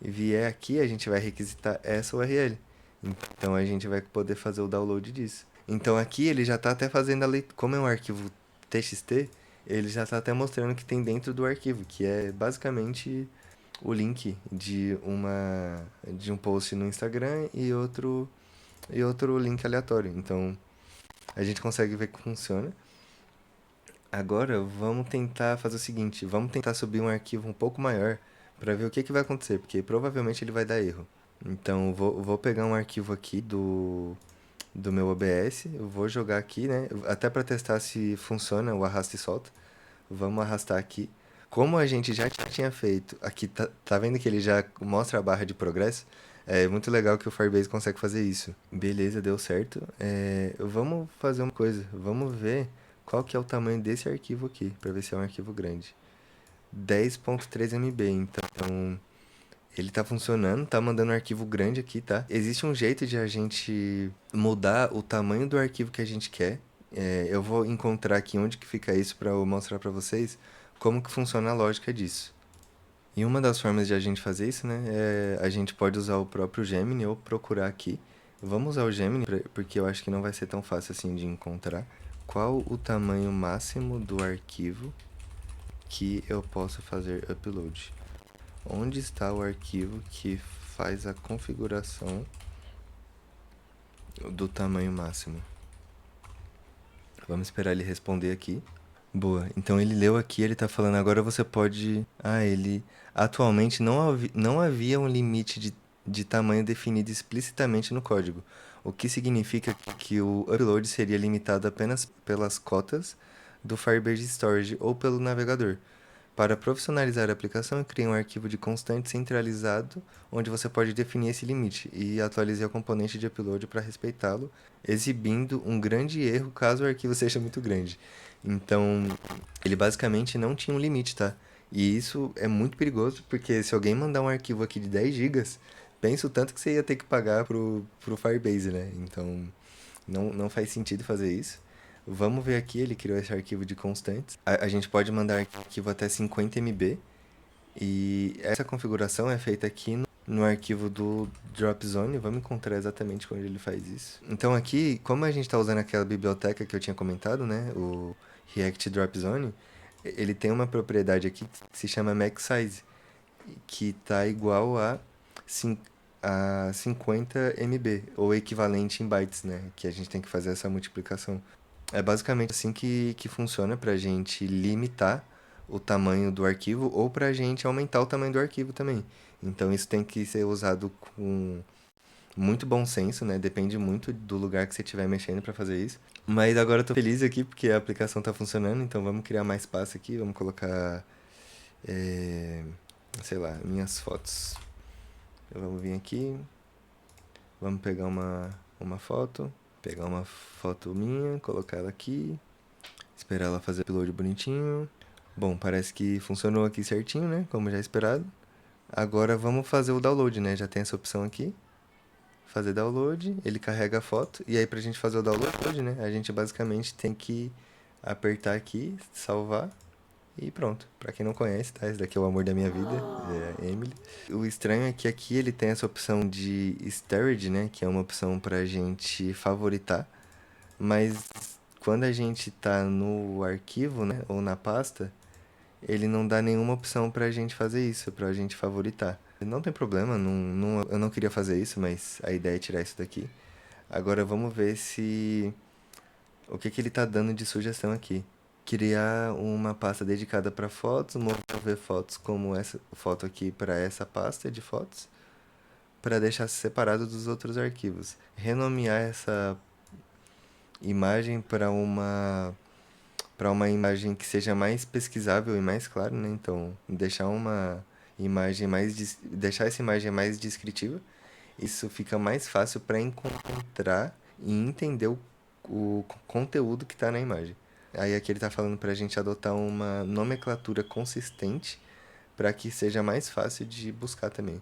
vier aqui, a gente vai requisitar essa URL. Então a gente vai poder fazer o download disso. Então aqui ele já está até fazendo a leitura. Como é um arquivo TXT, ele já está até mostrando que tem dentro do arquivo, que é basicamente o link de um post no Instagram e outro link aleatório. Então a gente consegue ver que funciona. Agora vamos tentar fazer o seguinte, vamos tentar subir um arquivo um pouco maior para ver o que vai acontecer, porque provavelmente ele vai dar erro. Então vou pegar um arquivo aqui do meu OBS, eu vou jogar aqui, né? Até para testar se funciona o arrasta e solta. Vamos arrastar aqui. Como a gente já tinha feito, aqui tá vendo que ele já mostra a barra de progresso? É muito legal que o Firebase consegue fazer isso. Beleza, deu certo. Vamos fazer uma coisa, vamos ver qual que é o tamanho desse arquivo aqui, para ver se é um arquivo grande. 10.3 MB, então ele tá funcionando, tá mandando um arquivo grande aqui, tá? Existe um jeito de a gente mudar o tamanho do arquivo que a gente quer. Eu vou encontrar aqui onde que fica isso para eu mostrar para vocês como que funciona a lógica disso. E uma das formas de a gente fazer isso, né, a gente pode usar o próprio Gemini ou procurar aqui. Vamos usar o Gemini porque eu acho que não vai ser tão fácil assim de encontrar. Qual o tamanho máximo do arquivo que eu posso fazer upload? Onde está o arquivo que faz a configuração do tamanho máximo? Vamos esperar ele responder aqui. Boa, então ele leu aqui, ele tá falando agora você pode. Ele. Atualmente não havia um limite de tamanho definido explicitamente no código, o que significa que o upload seria limitado apenas pelas cotas do Firebase Storage ou pelo navegador. Para profissionalizar a aplicação, eu criei um arquivo de constante centralizado, onde você pode definir esse limite, e atualizei o componente de upload para respeitá-lo, exibindo um grande erro caso o arquivo seja muito grande. Então, ele basicamente não tinha um limite, tá? E isso é muito perigoso, porque se alguém mandar um arquivo aqui de 10 gigas, pensa o tanto que você ia ter que pagar pro Firebase, né? Então, não faz sentido fazer isso. Vamos ver aqui, ele criou esse arquivo de constantes. A gente pode mandar arquivo até 50 MB. E essa configuração é feita aqui no arquivo do Dropzone. Vamos encontrar exatamente onde ele faz isso. Então aqui, como a gente está usando aquela biblioteca que eu tinha comentado, né? O React Dropzone, ele tem uma propriedade aqui que se chama max size, que está igual a 50 MB, ou equivalente em bytes, né? Que a gente tem que fazer essa multiplicação. É basicamente assim que funciona para a gente limitar o tamanho do arquivo ou para a gente aumentar o tamanho do arquivo também. Então isso tem que ser usado com muito bom senso, né? Depende muito do lugar que você estiver mexendo para fazer isso. Mas agora eu tô feliz aqui porque a aplicação tá funcionando, então vamos criar mais espaço aqui, vamos colocar é, sei lá, minhas fotos. Vamos vir aqui, vamos pegar uma foto, pegar uma foto minha, colocar ela aqui, esperar ela fazer upload bonitinho. Bom, parece que funcionou aqui certinho, né? Como já esperado. Agora vamos fazer o download, né? Já tem essa opção aqui. Fazer download, ele carrega a foto. E aí pra gente fazer o download, né? A gente basicamente tem que apertar aqui, salvar e pronto. Pra quem não conhece, tá? Esse daqui é o amor da minha vida, é a Emily. O estranho é que aqui ele tem essa opção de storage, né? Que é uma opção pra gente favoritar. Mas quando a gente tá no arquivo, né? Ou na pasta, ele não dá nenhuma opção pra gente fazer isso, pra gente favoritar. Não tem problema, eu não queria fazer isso, mas a ideia é tirar isso daqui. Agora vamos ver se o que ele tá dando de sugestão aqui. Criar uma pasta dedicada para fotos, mover fotos como essa foto aqui para essa pasta de fotos, para deixar separado dos outros arquivos. Renomear essa imagem para uma imagem que seja mais pesquisável e mais clara, né? Então, deixar uma imagem deixar essa imagem mais descritiva. Isso fica mais fácil para encontrar e entender o conteúdo que está na imagem. Aí aqui ele está falando para a gente adotar uma nomenclatura consistente para que seja mais fácil de buscar também.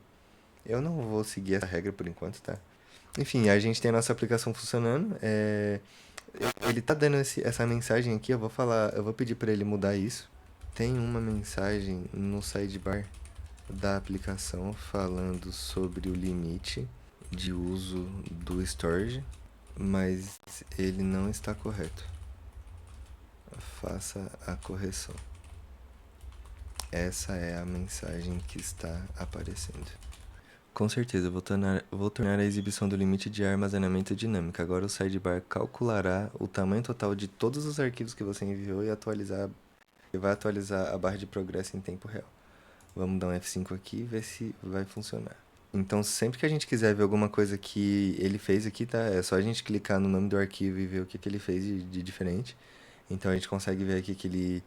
Eu não vou seguir essa regra por enquanto, tá? Enfim, a gente tem a nossa aplicação funcionando. Ele tá dando essa mensagem aqui, eu vou pedir para ele mudar isso. Tem uma mensagem no sidebar da aplicação falando sobre o limite de uso do storage, mas ele não está correto. Faça a correção. Essa é a mensagem que está aparecendo. Com certeza, vou tornar a exibição do limite de armazenamento dinâmica. Agora o sidebar calculará o tamanho total de todos os arquivos que você enviou e vai atualizar a barra de progresso em tempo real. Vamos dar um F5 aqui e ver se vai funcionar. Então, sempre que a gente quiser ver alguma coisa que ele fez aqui, tá? É só a gente clicar no nome do arquivo e ver o que ele fez de diferente. Então, a gente consegue ver aqui que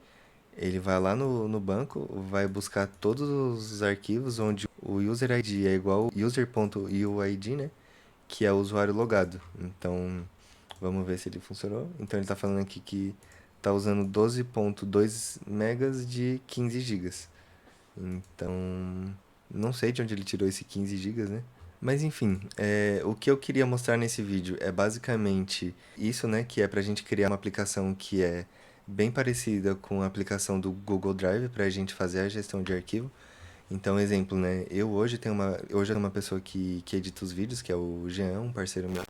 ele vai lá no banco, vai buscar todos os arquivos onde o user ID é igual user.uid, né? Que é o usuário logado. Então, vamos ver se ele funcionou. Então, ele está falando aqui que está usando 12.2 megas de 15 gigas. Então, não sei de onde ele tirou esse 15 gigas, né? Mas enfim, o que eu queria mostrar nesse vídeo é basicamente isso, né? Que é pra gente criar uma aplicação que é bem parecida com a aplicação do Google Drive para a gente fazer a gestão de arquivo. Então, exemplo, né? Hoje eu tenho uma pessoa que edita os vídeos, que é o Jean, um parceiro meu.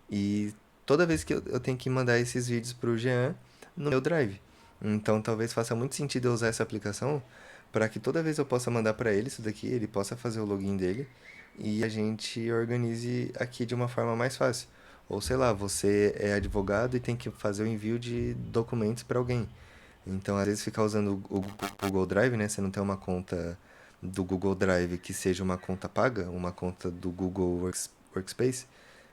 E toda vez que eu tenho que mandar esses vídeos pro Jean no meu Drive. Então, talvez faça muito sentido eu usar essa aplicação para que toda vez eu possa mandar para ele isso daqui, ele possa fazer o login dele e a gente organize aqui de uma forma mais fácil. Ou sei lá, você é advogado e tem que fazer o envio de documentos para alguém. Então, às vezes ficar usando o Google Drive, né? Você não tem uma conta do Google Drive que seja uma conta paga, uma conta do Google Workspace,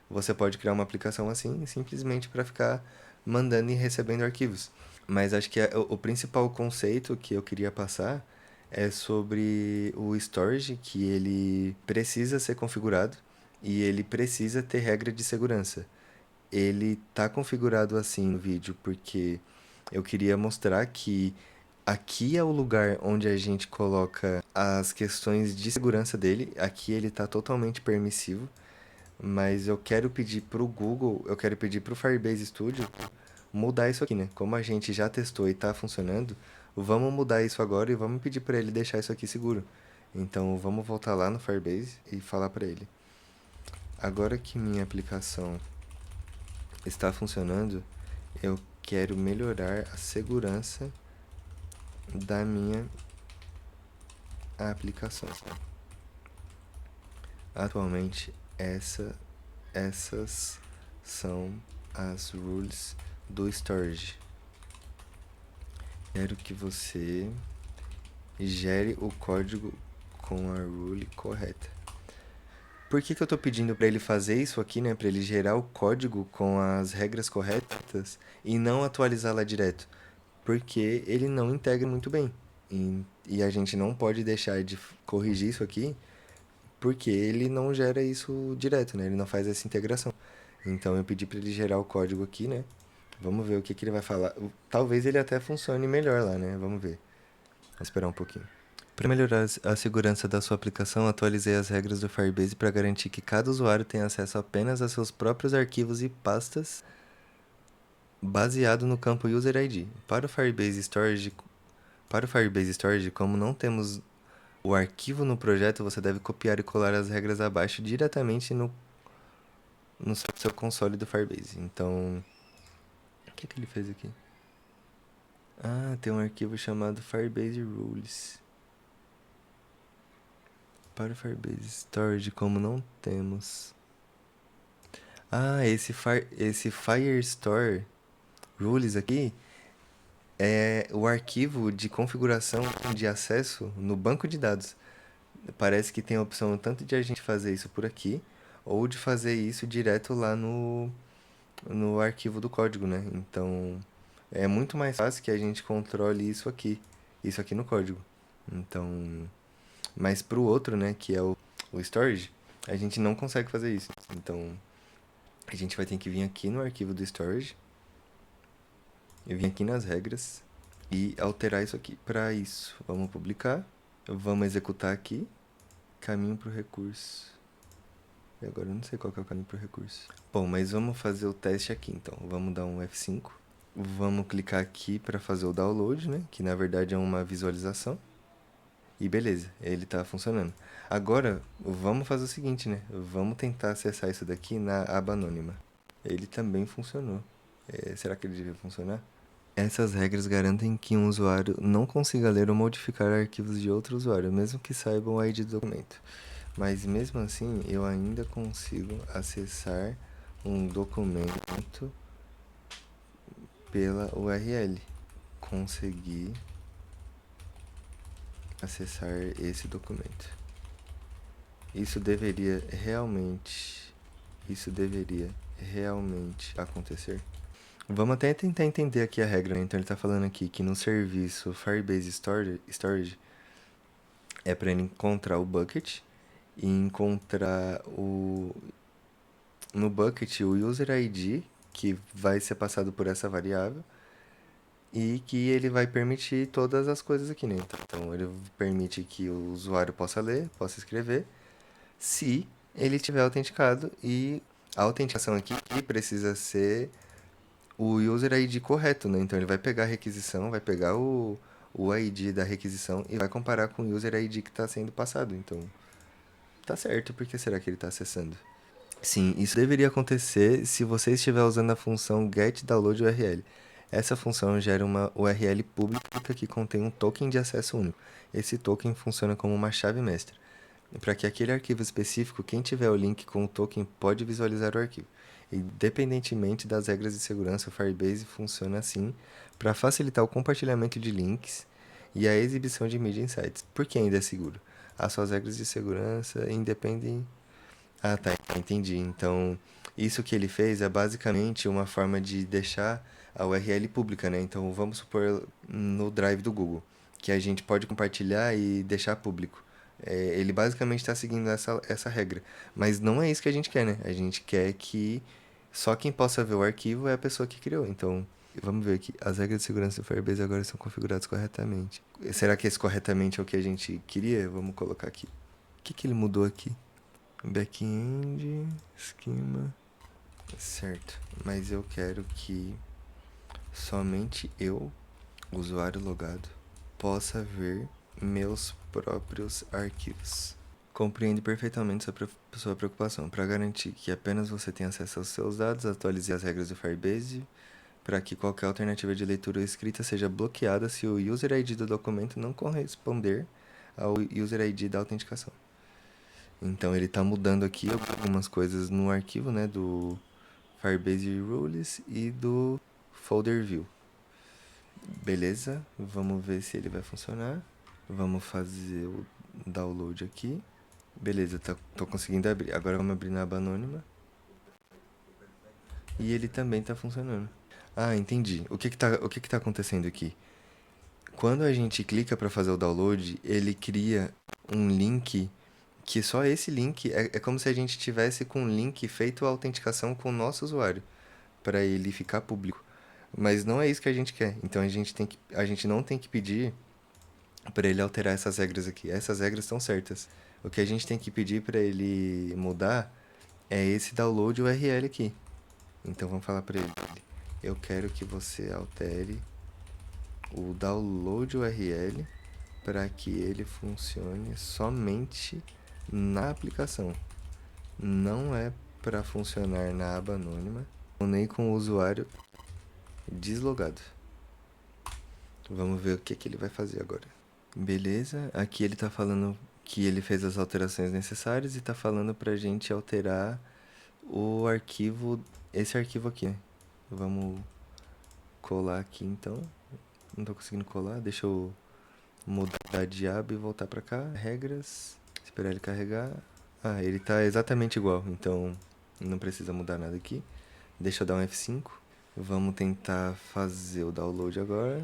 você pode criar uma aplicação assim, simplesmente para ficar mandando e recebendo arquivos. Mas acho que o principal conceito que eu queria passar é sobre o storage, que ele precisa ser configurado e ele precisa ter regra de segurança. Ele tá configurado assim no vídeo porque eu queria mostrar que aqui é o lugar onde a gente coloca as questões de segurança dele. Aqui ele está totalmente permissivo, mas eu quero pedir pro Google, eu quero pedir pro Firebase Studio mudar isso aqui, né? Como a gente já testou e está funcionando, vamos mudar isso agora e vamos pedir para ele deixar isso aqui seguro. Então vamos voltar lá no Firebase e falar para ele. Agora que minha aplicação está funcionando, eu quero melhorar a segurança da minha aplicação. Atualmente, essas são as rules do storage. Quero que você gere o código com a rule correta. Por que eu estou pedindo para ele fazer isso aqui, né? Para ele gerar o código com as regras corretas e não atualizar lá direto? Porque ele não integra muito bem. E a gente não pode deixar de corrigir isso aqui, porque ele não gera isso direto, né? Ele não faz essa integração. Então eu pedi para ele gerar o código aqui, né? Vamos ver o que ele vai falar. Talvez ele até funcione melhor lá, né? Vamos ver. Vamos esperar um pouquinho. Para melhorar a segurança da sua aplicação, atualizei as regras do Firebase para garantir que cada usuário tenha acesso apenas a seus próprios arquivos e pastas baseado no campo User ID. Para o Firebase Storage, como não temos o arquivo no projeto, você deve copiar e colar as regras abaixo diretamente no seu console do Firebase. Então, o que ele fez aqui? Ah, tem um arquivo chamado Firebase Rules. Para o Firebase Storage, como não temos. Ah, esse Firestore Rules aqui é o arquivo de configuração de acesso no banco de dados. Parece que tem a opção tanto de a gente fazer isso por aqui, ou de fazer isso direto lá no arquivo do código, né? Então, é muito mais fácil que a gente controle isso aqui no código. Então, mas pro outro, né, que é o storage, a gente não consegue fazer isso. Então, a gente vai ter que vir aqui no arquivo do storage, eu vim aqui nas regras e alterar isso aqui. Para isso, vamos publicar, vamos executar aqui, caminho para o recurso. E agora eu não sei qual que é o caminho para o recurso. Bom, mas vamos fazer o teste aqui então. Vamos dar um F5. Vamos clicar aqui para fazer o download, né? Que na verdade é uma visualização. E beleza, ele está funcionando. Agora, vamos fazer o seguinte, né? Vamos tentar acessar isso daqui na aba anônima. Ele também funcionou. Será que ele devia funcionar? Essas regras garantem que um usuário não consiga ler ou modificar arquivos de outro usuário, mesmo que saiba o ID do documento. Mas mesmo assim, eu ainda consigo acessar um documento pela URL. Consegui acessar esse documento. Isso deveria realmente acontecer. Vamos até tentar entender aqui a regra, né? Então ele está falando aqui que no serviço Firebase Storage é para ele encontrar o bucket e encontrar no bucket o user ID que vai ser passado por essa variável e que ele vai permitir todas as coisas aqui, né? Então ele permite que o usuário possa ler, possa escrever, se ele tiver autenticado, e a autenticação aqui precisa ser o user ID correto, né? Então ele vai pegar a requisição, vai pegar o ID da requisição e vai comparar com o user ID que está sendo passado. Então, tá certo, por que será que ele está acessando? Sim, isso deveria acontecer se você estiver usando a função getDownloadURL. Essa função gera uma URL pública que contém um token de acesso único. Esse token funciona como uma chave mestra. Para que aquele arquivo específico, quem tiver o link com o token pode visualizar o arquivo. Independentemente das regras de segurança, o Firebase funciona assim para facilitar o compartilhamento de links e a exibição de mídia em sites. Por que ainda é seguro? As suas regras de segurança independem. Ah, tá, entendi. Então, isso que ele fez é basicamente uma forma de deixar a URL pública, né? Então, vamos supor no Drive do Google, que a gente pode compartilhar e deixar público. Ele basicamente está seguindo essa regra. Mas não é isso que a gente quer, né? A gente quer que só quem possa ver o arquivo é a pessoa que criou. Então, vamos ver aqui. As regras de segurança do Firebase agora estão configuradas corretamente. Será que esse corretamente é o que a gente queria? Vamos colocar aqui. O que ele mudou aqui? Back-end, esquema. Certo. Mas eu quero que somente eu, usuário logado, possa ver meus próprios arquivos. Compreendo perfeitamente sua preocupação. Para garantir que apenas você tenha acesso aos seus dados, atualize as regras do Firebase para que qualquer alternativa de leitura ou escrita seja bloqueada se o user ID do documento não corresponder ao user ID da autenticação. Então ele está mudando aqui algumas coisas no arquivo, né, do Firebase Rules e do folder view. Beleza, vamos ver se ele vai funcionar. Vamos fazer o download aqui. Beleza, tô conseguindo abrir. Agora vamos abrir na aba anônima. E ele também tá funcionando. Ah, entendi. O que que tá acontecendo aqui? Quando a gente clica para fazer o download, ele cria um link que só esse link é como se a gente tivesse com um link feito a autenticação com o nosso usuário para ele ficar público. Mas não é isso que a gente quer. Então a gente não tem que pedir para ele alterar essas regras aqui. Essas regras estão certas. O que a gente tem que pedir para ele mudar é esse download URL aqui. Então vamos falar para ele: eu quero que você altere o download URL para que ele funcione somente na aplicação. Não é para funcionar na aba anônima nem com o usuário deslogado. Vamos ver o que ele vai fazer agora. Beleza, aqui ele está falando que ele fez as alterações necessárias e está falando para a gente alterar o arquivo, esse arquivo aqui. Vamos colar aqui então. Não estou conseguindo colar, deixa eu mudar de aba e voltar para cá. Regras, esperar ele carregar. Ah, ele tá exatamente igual, então não precisa mudar nada aqui. Deixa eu dar um F5. Vamos tentar fazer o download agora.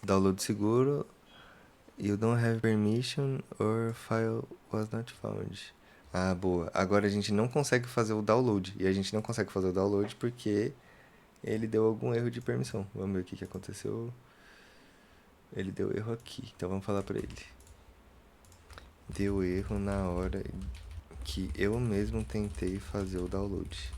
Download seguro. You don't have permission or file was not found. Ah, boa. Agora a gente não consegue fazer o download. E a gente não consegue fazer o download porque ele deu algum erro de permissão. Vamos ver o que aconteceu. Ele deu erro aqui. Então vamos falar pra ele. Deu erro na hora que eu mesmo tentei fazer o download.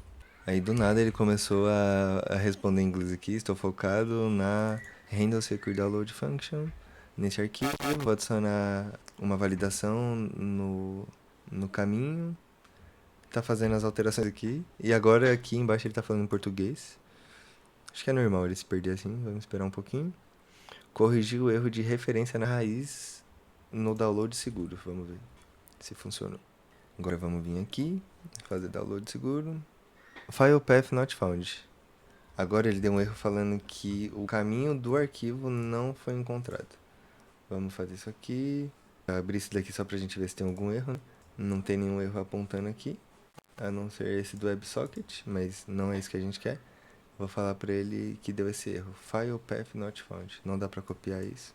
Aí do nada ele começou a responder em inglês aqui. Estou focado na Handle Secure Download Function. Nesse arquivo, vou adicionar uma validação no caminho. Tá fazendo as alterações aqui. E agora aqui embaixo ele tá falando em português. Acho que é normal ele se perder assim. Vamos esperar um pouquinho. Corrigir o erro de referência na raiz no download seguro. Vamos ver se funcionou. Agora vamos vir aqui, fazer download seguro. File path not found. Agora ele deu um erro falando que o caminho do arquivo não foi encontrado. Vamos fazer isso aqui. Abrir isso daqui só pra gente ver se tem algum erro, né? Não tem nenhum erro apontando aqui, a não ser esse do WebSocket, mas não é isso que a gente quer. Vou falar pra ele que deu esse erro. File path not found. Não dá pra copiar isso.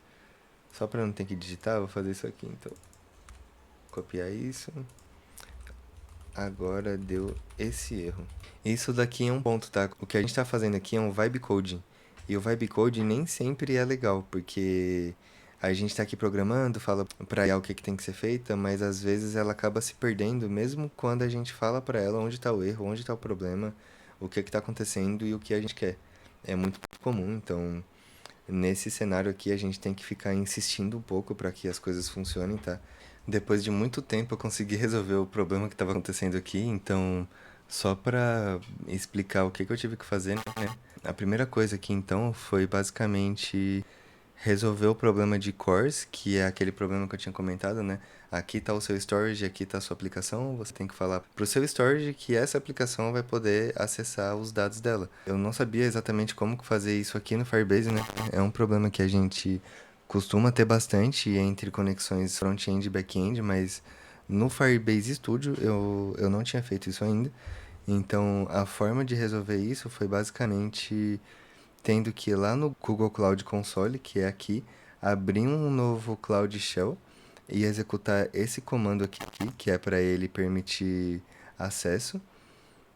Só pra não ter que digitar, vou fazer isso aqui, então. Copiar isso. Agora deu esse erro. Isso daqui é um ponto, tá? O que a gente tá fazendo aqui é um vibe coding. E o vibe coding nem sempre é legal, porque a gente tá aqui programando, fala pra ela o que tem que ser feita, mas às vezes ela acaba se perdendo, mesmo quando a gente fala pra ela onde tá o erro, onde tá o problema, o que tá acontecendo e o que a gente quer. É muito comum, então nesse cenário aqui a gente tem que ficar insistindo um pouco para que as coisas funcionem, tá? Depois de muito tempo eu consegui resolver o problema que estava acontecendo aqui, então só para explicar o que eu tive que fazer, né? A primeira coisa aqui então foi basicamente resolver o problema de cores, que é aquele problema que eu tinha comentado, né? Aqui está o seu storage, aqui está a sua aplicação. Você tem que falar para o seu storage que essa aplicação vai poder acessar os dados dela. Eu não sabia exatamente como fazer isso aqui no Firebase, né? É um problema que a gente costuma ter bastante entre conexões front-end e back-end, mas no Firebase Studio eu não tinha feito isso ainda. Então a forma de resolver isso foi basicamente tendo que ir lá no Google Cloud Console, que é aqui, abrir um novo Cloud Shell e executar esse comando aqui, que é para ele permitir acesso.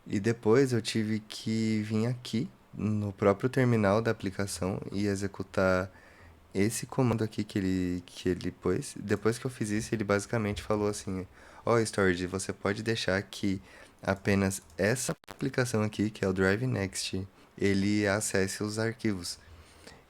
E depois eu tive que vir aqui no próprio terminal da aplicação e executar esse comando aqui que ele pôs. Depois que eu fiz isso, ele basicamente falou assim: ó, Storage, você pode deixar que apenas essa aplicação aqui, que é o Drive Next, ele acesse os arquivos.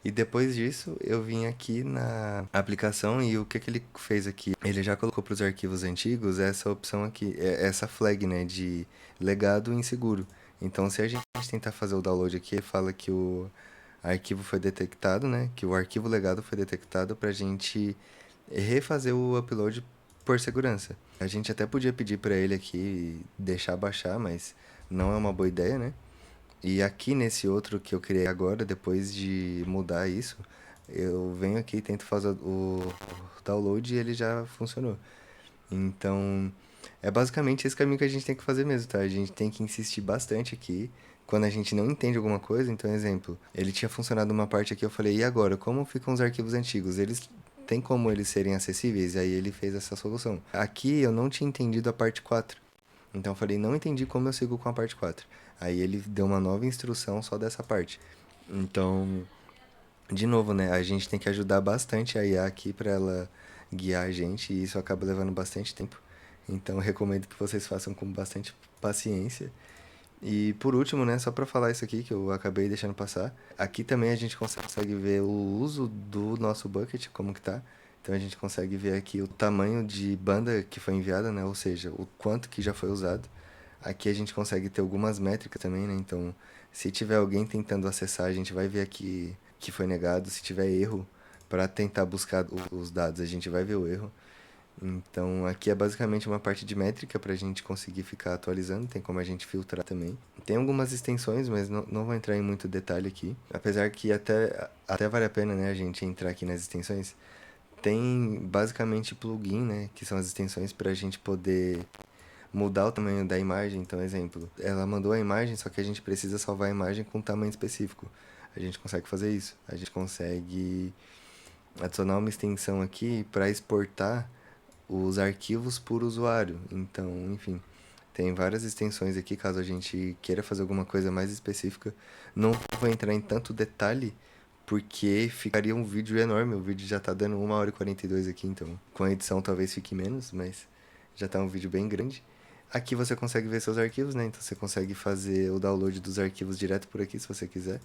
E depois disso, eu vim aqui na aplicação e o que ele fez aqui? Ele já colocou para os arquivos antigos essa opção aqui, essa flag, né, de legado inseguro. Então, se a gente tentar fazer o download aqui, ele fala que o arquivo foi detectado, né, que o arquivo legado foi detectado para a gente refazer o upload por segurança. A gente até podia pedir para ele aqui deixar baixar, mas não é uma boa ideia, né? E aqui nesse outro que eu criei agora, depois de mudar isso, eu venho aqui e tento fazer o download e ele já funcionou. Então, é basicamente esse caminho que a gente tem que fazer mesmo, tá? A gente tem que insistir bastante aqui, quando a gente não entende alguma coisa, então, exemplo, ele tinha funcionado uma parte aqui, eu falei, e agora, como ficam os arquivos antigos? Eles tem como eles serem acessíveis? Aí ele fez essa solução. Aqui eu não tinha entendido a parte 4. Então eu falei, não entendi como eu sigo com a parte 4. Aí ele deu uma nova instrução só dessa parte. Então, de novo, né? A gente tem que ajudar bastante a IA aqui para ela guiar a gente e isso acaba levando bastante tempo. Então, eu recomendo que vocês façam com bastante paciência. E por último, né, só para falar isso aqui que eu acabei deixando passar, aqui também a gente consegue ver o uso do nosso bucket, como que tá. Então a gente consegue ver aqui o tamanho de banda que foi enviada, né, ou seja, o quanto que já foi usado. Aqui a gente consegue ter algumas métricas também, né? Então, se tiver alguém tentando acessar, a gente vai ver aqui que foi negado. Se tiver erro, para tentar buscar os dados, a gente vai ver o erro. Então, aqui é basicamente uma parte de métrica para a gente conseguir ficar atualizando. Tem como a gente filtrar também. Tem algumas extensões, mas não vou entrar em muito detalhe aqui. Apesar que até vale a pena, né, a gente entrar aqui nas extensões. Tem basicamente plugin, né, que são as extensões para a gente poder mudar o tamanho da imagem. Então, exemplo, ela mandou a imagem, só que a gente precisa salvar a imagem com um tamanho específico. A gente consegue fazer isso. A gente consegue adicionar uma extensão aqui para exportar os arquivos por usuário. Então, enfim, tem várias extensões aqui caso a gente queira fazer alguma coisa mais específica. Não vou entrar em tanto detalhe porque ficaria um vídeo enorme. O vídeo já tá dando 1h42 aqui, então com a edição talvez fique menos, mas já tá um vídeo bem grande. Aqui você consegue ver seus arquivos, né? Então você consegue fazer o download dos arquivos direto por aqui se você quiser.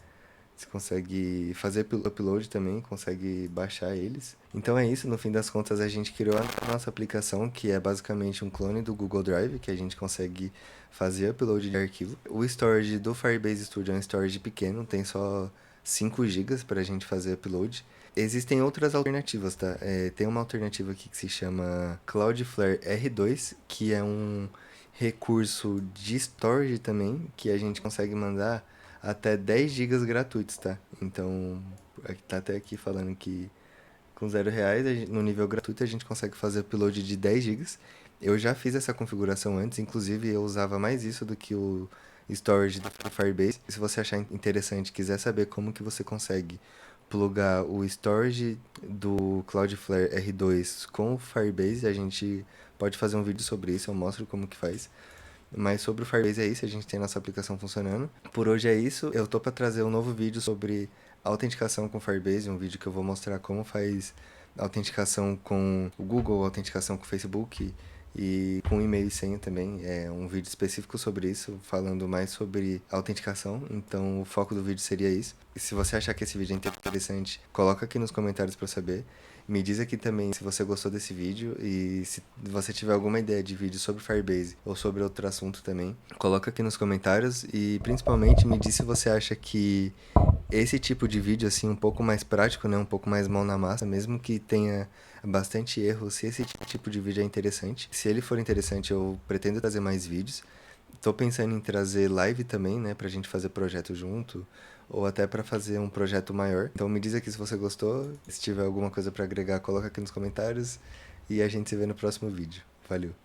Você consegue fazer upload também, consegue baixar eles. Então é isso, no fim das contas a gente criou a nossa aplicação, que é basicamente um clone do Google Drive, que a gente consegue fazer upload de arquivo. O storage do Firebase Studio é um storage pequeno, tem só 5 gigas para a gente fazer upload. Existem outras alternativas, tá? Tem uma alternativa aqui que se chama Cloudflare R2, que é um recurso de storage também, que a gente consegue mandar até 10 gigas gratuitos, tá? Então, tá até aqui falando que com R$ 0, no nível gratuito, a gente consegue fazer upload de 10 gigas. Eu já fiz essa configuração antes, inclusive eu usava mais isso do que o storage do Firebase. Se você achar interessante, quiser saber como que você consegue plugar o storage do Cloudflare R2 com o Firebase, a gente pode fazer um vídeo sobre isso, eu mostro como que faz. Mas sobre o Firebase é isso, a gente tem nossa aplicação funcionando. Por hoje é isso, eu tô para trazer um novo vídeo sobre autenticação com Firebase, um vídeo que eu vou mostrar como faz autenticação com o Google, autenticação com o Facebook e com e-mail e senha também. É um vídeo específico sobre isso, falando mais sobre autenticação. Então o foco do vídeo seria isso. E se você achar que esse vídeo é interessante, coloca aqui nos comentários para eu saber. Me diz aqui também se você gostou desse vídeo e se você tiver alguma ideia de vídeo sobre Firebase ou sobre outro assunto também, coloca aqui nos comentários e principalmente me diz se você acha que esse tipo de vídeo assim um pouco mais prático, né, um pouco mais mão na massa, mesmo que tenha bastante erro, se esse tipo de vídeo é interessante. Se ele for interessante, eu pretendo trazer mais vídeos. Tô pensando em trazer live também, né, pra gente fazer projeto junto, ou até pra fazer um projeto maior. Então me diz aqui se você gostou, se tiver alguma coisa pra agregar, coloca aqui nos comentários e a gente se vê no próximo vídeo. Valeu!